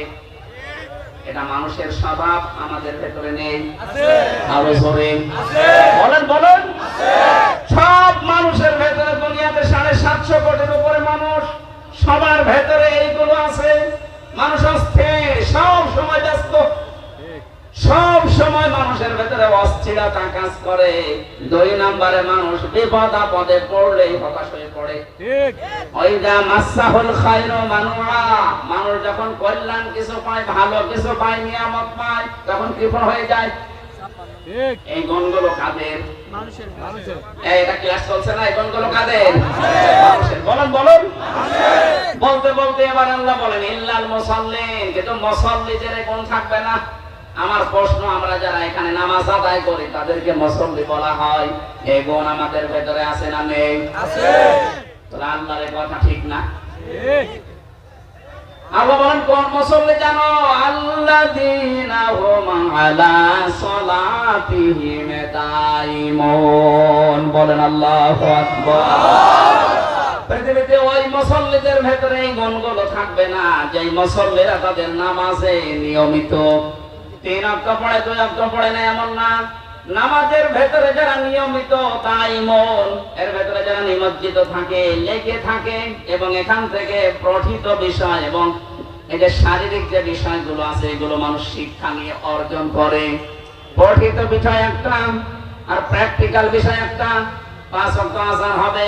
এটা মানুষের স্বভাব, আমাদের ভেতরে নেই? আরো জোরে বলেন বলেন। সব মানুষের ভেতরে, দুনিয়াতে 750 কোটির উপরে মানুষ, সবার ভেতরে এইগুলো আছে। মানুষ অস্থির, সব সময় ব্যস্ত, সব সময় মানুষের ভেতরে অস্থিরতা কাজ করে। 2 নম্বরে মানুষ বিপদ আপদে পড়লেই হতাশ হয়ে পড়ে। ওইদা মাসসাহুল খায়রু মানুআ, মানুষ যখন কল্যাণ কিছু পায়, ভালো কিছু পায়, নিয়ামত পায়, তখন কৃপণ হয়ে যায়। এই গুণগুলো কাদের? মানুষের। এটা ক্লাস চলছে না? এই গুণগুলো কাদের? মানুষের। বলেন বলেন। বলতে বলতে এবার আল্লাহ বলেন ইল্লাল মুসাল্লিন, কিন্তু মুসাল্লিদের এই গুণ থাকবে না। আমার প্রশ্ন, আমরা যারা এখানে নামাজ আদায় করি তাদেরকে মুসল্লি বলা হয়, এই গুণ আমাদের ভেতরে আছে না নেই? আছে। তাহলে আল্লাহর এই কথা ঠিক না? ঠিক। আল্লাহ বলেন কোন মুসল্লি জানো? আল্লাযীনা হুম আলা সালাতিহিম দাইমুন। বলেন আল্লাহু আকবার। পৃথিবীতে ওই মুসল্লিদের ভেতরে এই গুণগুলো থাকবে না, যে মুসল্লিরা তাদের নামাজে নিয়মিত। 3 ওয়াক্ত পড়ে, 2 ওয়াক্ত পড়ে না এমন না। নামাজের ভেতরে যারা নিয়মিত, তাই মন এর ভেতরে যারা নিমজ্জিত থাকে, লেগে থাকে, এবং এখান থেকে পঠিত বিষয় এবং এই যে শারীরিক যে বিষয়গুলো আছে, এগুলো মানুষ শিক্ষা নিয়ে অর্জন করে। পঠিত বিষয় একটা আর প্র্যাকটিক্যাল বিষয় একটা। 5 ওয়াক্ত আযান হবে,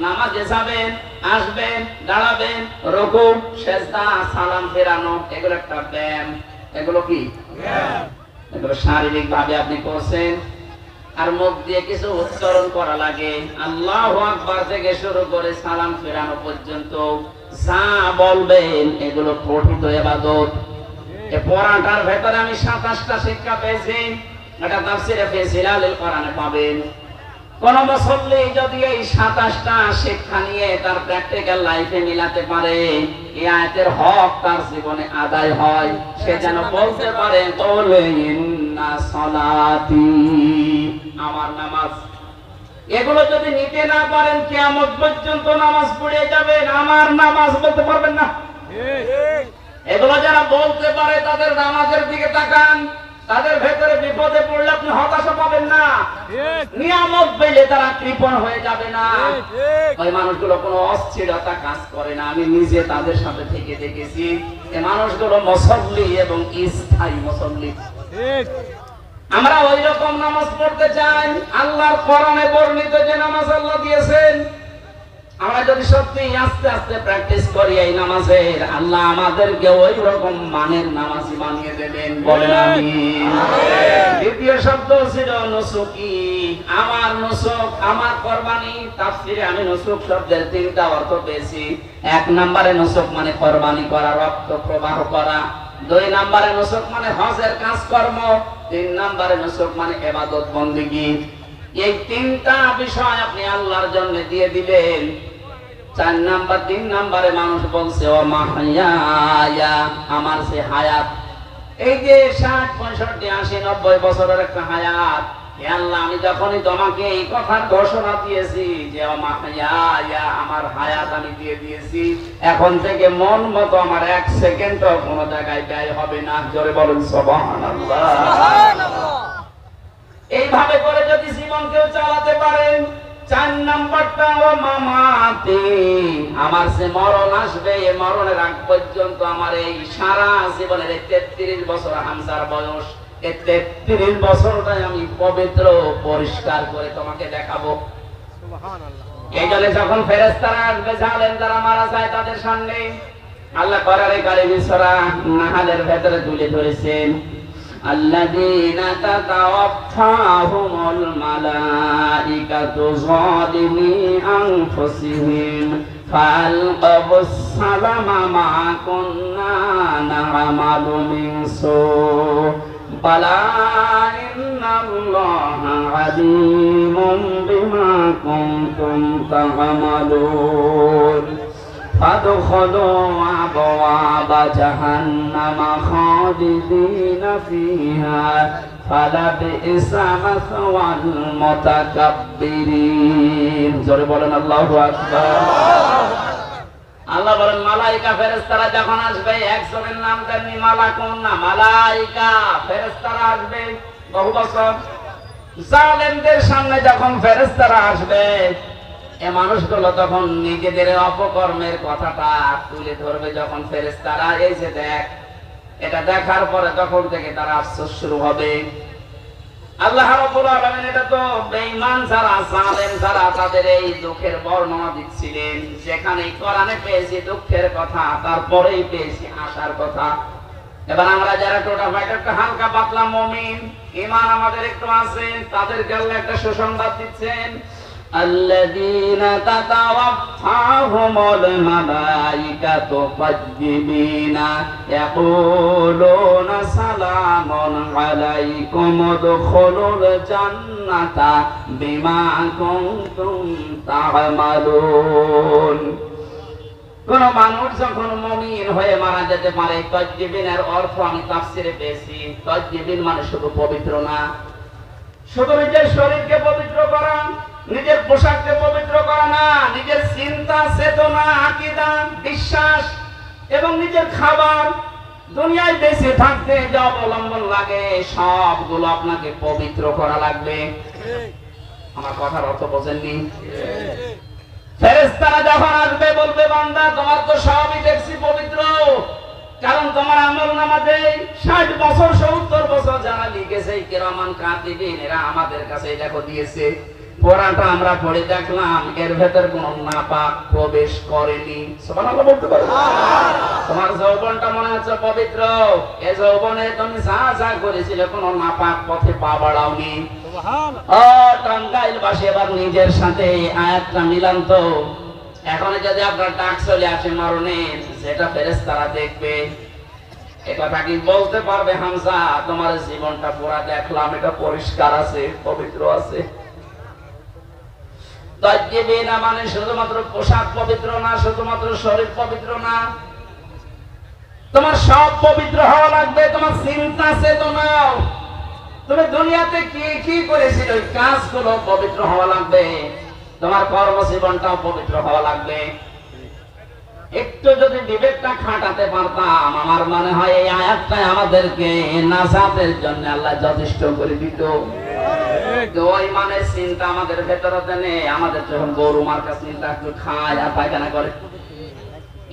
নামাজে যাবেন, আসবেন, দাঁড়াবেন, রুকু, সিজদা, সালাম ফেরানো, এগুলো একটা ব্যায়াম। এগুলো কি? এগুলো শারীরিক ভাবে আপনি করছেন। আর মুখ দিয়ে কিছু উচ্চারণ করা লাগে, আল্লাহু আকবার থেকে শুরু করে সালাম ফেরানো পর্যন্ত যা বলবেন এগুলো পঠিত ইবাদত। এই পড়াটার ভেতরে আমি 27টা শিক্ষা পেয়েছি। এটা তাফসীরে ফি জিলালিল কোরআনে পাবেন। কোন মুসল্লি যদি এই 27টা শিক্ষা নিয়ে তার প্র্যাকটিক্যাল লাইফে মিলাতে পারে, এই আয়াতের হক তার জীবনে আদায় হয়, সে যেন বলতে পারে কওলে ইন্না সালাতি, আমার নামাজ। এগুলো যদি নিতে না পারেন, কিয়ামত পর্যন্ত নামাজ পড়ে যাবেন, আমার নামাজ বলতে পারবেন না। এগুলো যারা বলতে পারে তাদের নামাজের দিকে তাকান, তাদের ভেতরে বিপদে পড়লে আপনি হতাশা পাবেন না, নিয়ামত পেলে তারা কৃপণ হয়ে যাবে না। ওই মানুষগুলো কোনো অস্থিরতা কাজ করে না। আমি নিজে তাদের সাথে থেকে দেখেছি। এই মানুষগুলো মুসল্লি এবং স্থায়ী মুসল্লি। আমরা ওই রকম নামাজ পড়তে চাই, আল্লাহর কোরআনে বর্ণিত যে নামাজ আল্লাহ দিয়েছেন। আমরা যদি সত্যি আস্তে আস্তে প্র্যাকটিস করি এই নামাজের, আল্লাহ আমাদেরকে ওই রকম মানের নামাজি বানিয়ে দেবেন। বলেন আমিন। দ্বিতীয় শব্দ ছিল নুসুকি, আমার নুসুক, আমার কুরবানি। তাফসীরে আমি নুসুক শব্দের 3টা অর্থ পেয়েছি। 1 নম্বরে নুসুক মানে কুরবানি করা, রক্ত প্রবাহ করা। 2 নম্বরে নুসুক মানে হজের কাজকর্ম। 3 নম্বরে নুসুক মানে ইবাদত বندگی। এই 3টা বিষয় আপনি আল্লাহর জন্য দিয়ে দিবেন। 3 নম্বরে মানুষ বলছে ও মাহইয়া, আমার সে হায়াত। এই যে 60, 65, 80, 90 বছরের একটা হায়াত, আল্লাহ আমি যখনই তোমাকে এই কথার ঘোষণা দিয়েছি যে ও মাহইয়া, আমার হায়াত আমি দিয়ে দিয়েছি, এখন থেকে মন মতো আমার 1 সেকেন্ডও কোনো জায়গায় ব্যয় হবে না। জোরে বলুন সুবহানাল্লাহ। এইভাবে করে যদি জীবন কেউ চালাতে পারেন। 4 নম্বরটা ও মামাতি, আমার সে মরণ আসবে, এই মরণের আগ পর্যন্ত আমার এই সারা জীবনের 33 বছর হামসার বয়স, এই 33 বছরটাই আমি পবিত্র পরিষ্কার করে তোমাকে দেখাবো। সুবহানাল্লাহ। এই জন্য যখন ফেরেশতারা আসবে, জালেম যারা মারা যায় তাদের সামনে, আল্লাহ কোরআনে কারিমে সূরা নাহলের ভেতরে তুলে ধরেছেন, আল্লাযীনা তাতাওয়াফাহুমুল মালাইকাতু যালিমি আনফুসিহিম ফাআলকাবুস সালামা মা কুন্না না'মালু মিন সু বালা ইন্নাল্লাহা আলিমুম বিমা কুনতুম তা'মালুন। فادخلوا أبواب جهنم خالدين فيها فلبئس مثوى المتكبرين জোরে বলেন আল্লাহু আকবার। আল্লাহ বলেন মালাইকা ফেরেশতারা যখন আসবে, একজনের নাম দেননি মালাকুন না, মালাইকা ফেরেশতারা আসবে বহু বছর। জালেমদের সামনে যখন ফেরেশতারা আসবে, এ মানুষগুলো তখন নিজেদের অপকর্মের কথাটা তুলে ধরবে। যখন ফেরেশতারা এই যে দেখ, এটা দেখার পরে তখন থেকে তারা আফসোস শুরু হবে। আল্লাহ রাব্বুল আলামিন এটা তো বেঈমান যারা, জালেম যারা, তাদের এই দুঃখের বর্ণনা দিচ্ছিলেন। যেখানে কোরআনে পেয়েছি দুঃখের কথা, তারপরেই পেয়েছি আশার কথা। এবার আমরা যারা টোটাফাইটা একটা হালকা পাতলা মুমিন, ঈমান আমাদের একটু আছে, তাদেরকে আল্লাহ একটা সুসংবাদ দিচ্ছেন। আল্লাযীনা তাতাওয়াফাহুমুল মালাইকাতু তাইয়্যিবিনা ইয়াকুলুনা সালামুন আলাইকুম উদখুলুল জান্নাতা বিমা কুনতুম তা'মালুন। কোন মানুষ যখন মুমিন হয়ে মারা যেতে পারে, তাইয়্যিবিনের অর্থ আমি তাফসিরে পেয়েছি, তাইয়্যিবিন মানে শুধু পবিত্র না, শুধু নিজের শরীরকে পবিত্র করা, নিজের পোশাককে পবিত্র করা না, নিজের চিন্তা, চেতনা, আকীদা, বিশ্বাস এবং নিজের খাবার, দুনিয়ায় বেঁচে থাকতে যা অবলম্বন লাগে সবগুলো আপনাকে পবিত্র করা লাগবে। আমার কথার অর্থ বোঝেননি? ফেরেশতারা যখন আসবে বলবে, বান্দা তোমার তো সবই দেখছি পবিত্র, কারণ তোমার আমলনামাতে 60 বছর 70 বছর যারা লিখেছে কিরামান কাতিবিন, এরা আমাদের কাছে দেখো দিয়েছে। পড়াটা আমরা পড়ে দেখলাম, এর ভেতর কোনো নাপাক প্রবেশ করেনি। সুবহানাল্লাহ বলতে পারো? তোমার যৌবনটা মনে হচ্ছে পবিত্র, এই যৌবনে তুমি যা যা করেছিলে কোনো নাপাক পথে পা বাড়াওনি। ও টাঙ্গাইলবাসী, এবার নিজের সাথে আয়াতটা মিলান তো। এখন যদি আপনার ডাক চলে আসে মরণের, যেটা ফেরেশতারা দেখবে, এটা কি বলতে পারবে হামজা তোমার জীবনটা পুরা দেখলাম, এটা পরিষ্কার আছে, পবিত্র আছে? তাইয়্যিবিনা মানে শুধুমাত্র পোশাক পবিত্র না, শুধুমাত্র শরীর পবিত্র না, তোমার সব পবিত্র হওয়া লাগবে। তোমার চিন্তা চেতনাও, তুমি দুনিয়াতে কি কি করেছিল ওই কাজগুলো পবিত্র হওয়া লাগবে। তোমার কর্মজীবনটাও পবিত্র হওয়া লাগবে। একটু যদি বিবেকটা খাটাতে পারতাম, আমার মনে হয় এই আয়াতটাই আমাদেরকে নাজাতের জন্য আল্লাহ যথেষ্ট করে দিত। ওই মানে চিন্তা আমাদের ভেতরে নেই। আমাদের যখন গরু মার্কা চিন্তা একটু খায় আর পায়খানা করে,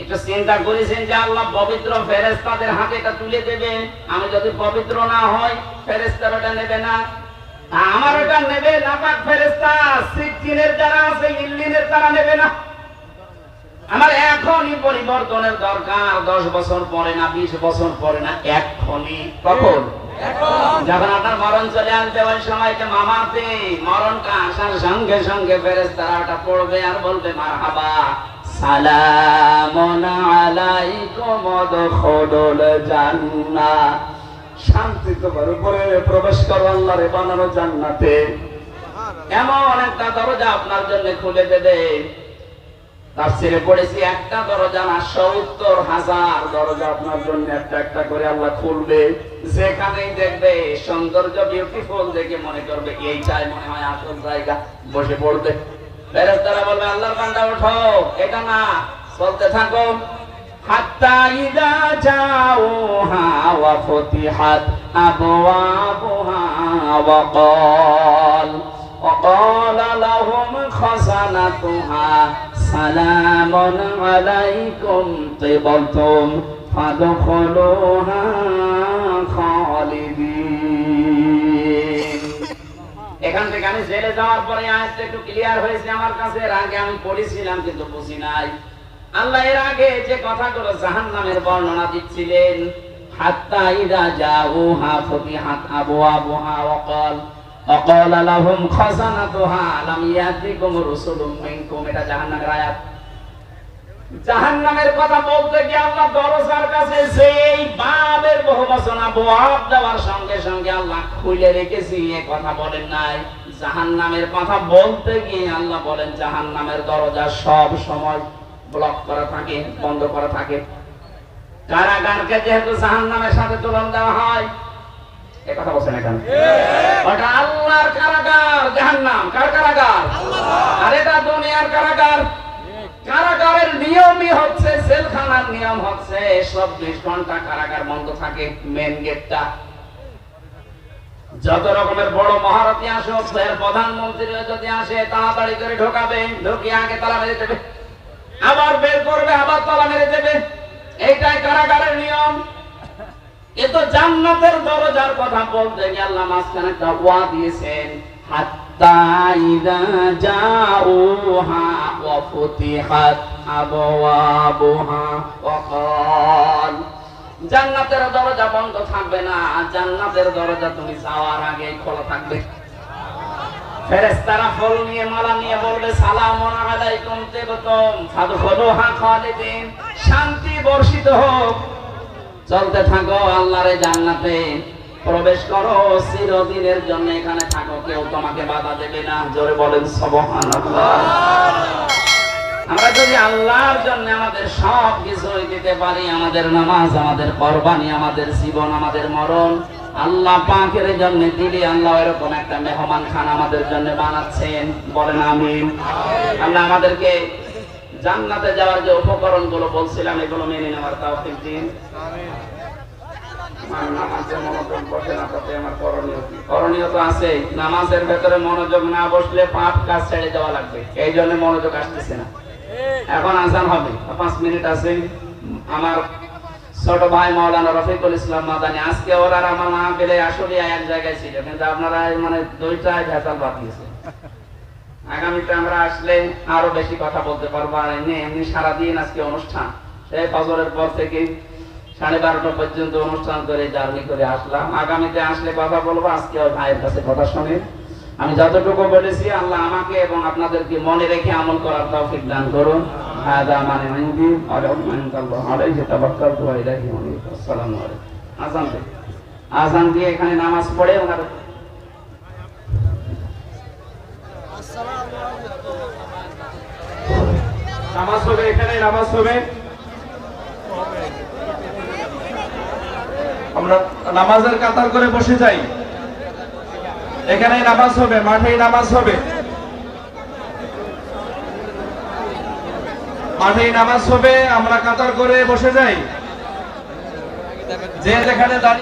একটু চিন্তা করেছেন যে আল্লাহ পবিত্র ফেরেশতাদের হাতে এটা তুলে দেবে। আমি যদি পবিত্র না হই, ফেরেশতারা এটা নেবে না, আমার এটা নেবে নাপাক ফেরেশতা। সিজ্জিনের যারা আছে, ইল্লিনের তারা নেবে না। আমার এখনই পরিবর্তনের দরকার, 10 বছর পরে না, 20 বছর পরে না, এখনই। কখন? যখন আপনার মরণ চলে আসবে, ওই সময়কে মামাতে মরণটা আসার সঙ্গে সঙ্গে ফেরেশতারা ওটা পড়বে আর বলবে, মারহাবা সালামুন আলাইকুম উদখুলুল জান্নাহ, শান্তি তোমার উপরে, প্রবেশ করো আল্লাহর বানানো জান্নাতে। এমন একটা দরজা আপনার জন্য খুলে দেবে। তাফসীরে পড়েছি, একটা দরজা না 70,000 দরজা আপনার জন্য একটা একটা করে আল্লাহ খুলবে। যেখানেই দেখবে সৌন্দর্য, বিউটিফুল দেখে মনে করবে এইটাই মনে হয় আসল জায়গা, বসে পড়বে। ফেরেশতারা বলবে, আল্লাহর বান্দা ওঠো, এটা না, চলতে থাকো। হাত্তা ইযা জাউহা ওয়া ফুতিহাত আবওয়াবুহা ওয়া وقال لهم خزنتها سلام عليكم طبتم فادخلوها خالدين। এখান থেকে আমি জেলে যাওয়ার পরে আয়াতটা একটু ক্লিয়ার হয়েছে আমার কাছে। এর আগে আমি পড়েছিলাম কিন্তু বুঝি নাই। আল্লাহ এর আগে যে কথাগুলো জাহান্নামের বর্ণনা দিচ্ছিলেন, হাত্তা ইযা জাউহা ফুতিহাত আবওয়াবুহা وقال لهم خزنتها ألم يأتكم رسل منكم, এটা জাহান্নামের আয়াত। জাহান্নামের কথা বলতে গিয়ে আল্লাহ দরজার কাছে সেই বাবের বহুবচন আবওয়াব দেওয়ার সঙ্গে সঙ্গে আল্লাহ খুলে রেখেছি, এই কথা বলেন নাই। জাহান্নামের কথা বলতে গিয়ে আল্লাহ বলেন জাহান্নামের দরজা সব সময় ব্লক করা থাকে, বন্ধ করা থাকে। কারাগারকে যেহেতু জাহান্নামের সাথে তুলনা দেওয়া হয়, এ কথা বলছেন এখানে, ওটা আল্লাহর কারাগার, জাহান্নাম কার কারাগার? আর এটা দুনিয়ার কারাগার। কারাগারের নিয়মই হচ্ছে, জেলখানার নিয়ম হচ্ছে 24 ঘন্টা কারাগার বন্ধ থাকে, মেন গেটটা। যত রকমের বড় মহারথী আসুক, প্রধানমন্ত্রী যদি আসে তাড়াতাড়ি করে ঢোকাবে, ঢুকিয়ে আগে তালা মেরে দেবে, আবার বের করবে, আবার তালা মেরে দেবে। এইটাই কারাগারের নিয়ম। এ তো জান্নাতের দরজার কথা বলতে গিয়ে আল্লাহ মাঝখানে একটা ওয়া দিয়েছেন, হাত্তা ইযা জাউহা ওয়া ফুতিহাত আবওয়াবুহা ওয়া ক্বাল, জান্নাতের দরজা বন্ধ থাকবে না, জান্নাতের দরজা তুমি যাওয়ার আগে খোলা থাকবে। ফেরেশতারা ফুল নিয়ে, মালা নিয়ে বলবে, সালামুন আলাইকুম তিবতুম ফাদখুলুহা খালিদিন, শান্তি বর্ষিত হোক, চলতে থাকো আল্লাহর জান্নাতে, প্রবেশ করো চিরদিনের জন্য, এখানে থাকো, কেউ তোমাকে বাধা দেবে না। জোরে বলেন সুবহানাল্লাহ। আমরা যদি আল্লাহর জন্য আমাদের সব কিছু দিতে পারি, আমাদের নামাজ, আমাদের কুরবানি, আমাদের জীবন, আমাদের মরণ আল্লাহ পাকের জন্য দিলে, আল্লাহ এরকম একটা মেহমান খানা আমাদের জন্য বানাচ্ছেন। বলেন আমিন। আল্লাহ আমাদেরকে জান্নাতে যাওয়ার যে উপকরণ গুলো বলছিলাম, এগুলো মেনে নেওয়ার তৌফিক দিন। নামাজে মনোযোগ বসে না, তাতে আমার করণীয় তো আছে। নামাজের ভেতরে মনোযোগ না বসলে পাপ কাজ ছেড়ে দেওয়া লাগবে, এই জন্য মনোযোগ আসতেছে না। এখন আজান হবে, 5 মিনিট আছে। আমার ছোট ভাই মাওলানা রফিকুল ইসলাম মাদানী, আজকে ওরা আমার না পেলে আসলে এক জায়গায় ছিল, কিন্তু আপনারা মানে দুইটাই ভেজাল বাদ দিয়েছে। আগামীতে আমরা আসলে আরো বেশি কথা বলতে পারবো। আর এমনি সারাদিন আজকে অনুষ্ঠান, সেই ফজরের পর থেকে 12:30 পর্যন্ত অনুষ্ঠান করে জার্নি করে আসলাম। আগামীতে আসলে কথা বলবো। আজকে ওই ভাইয়ের কাছে কথা শুনে আমি যতটুকু বলেছি, আল্লাহ আমাকে এবং আপনাদেরকে মনে রেখে আমল করার তৌফিক দান করুন। হাদা মানে ইনদি আল্লাহু আলাইহি তাওয়াক্কালতু ওয়া ইলাইহি উনীব। আসসালামু আলাইকুম। আযান দিয়ে এখানে নামাজ পড়ে ওনারা নামাজ হবে, এখানে নামাজ হবে। আমরা নামাজের কাতার করে বসে যাই, এখানেই নামাজ হবে, মাঠেই নামাজ হবে, মাঠেই নামাজ হবে। আমরা কাতার করে বসে যাই, যে যেখানে দাঁড়িয়ে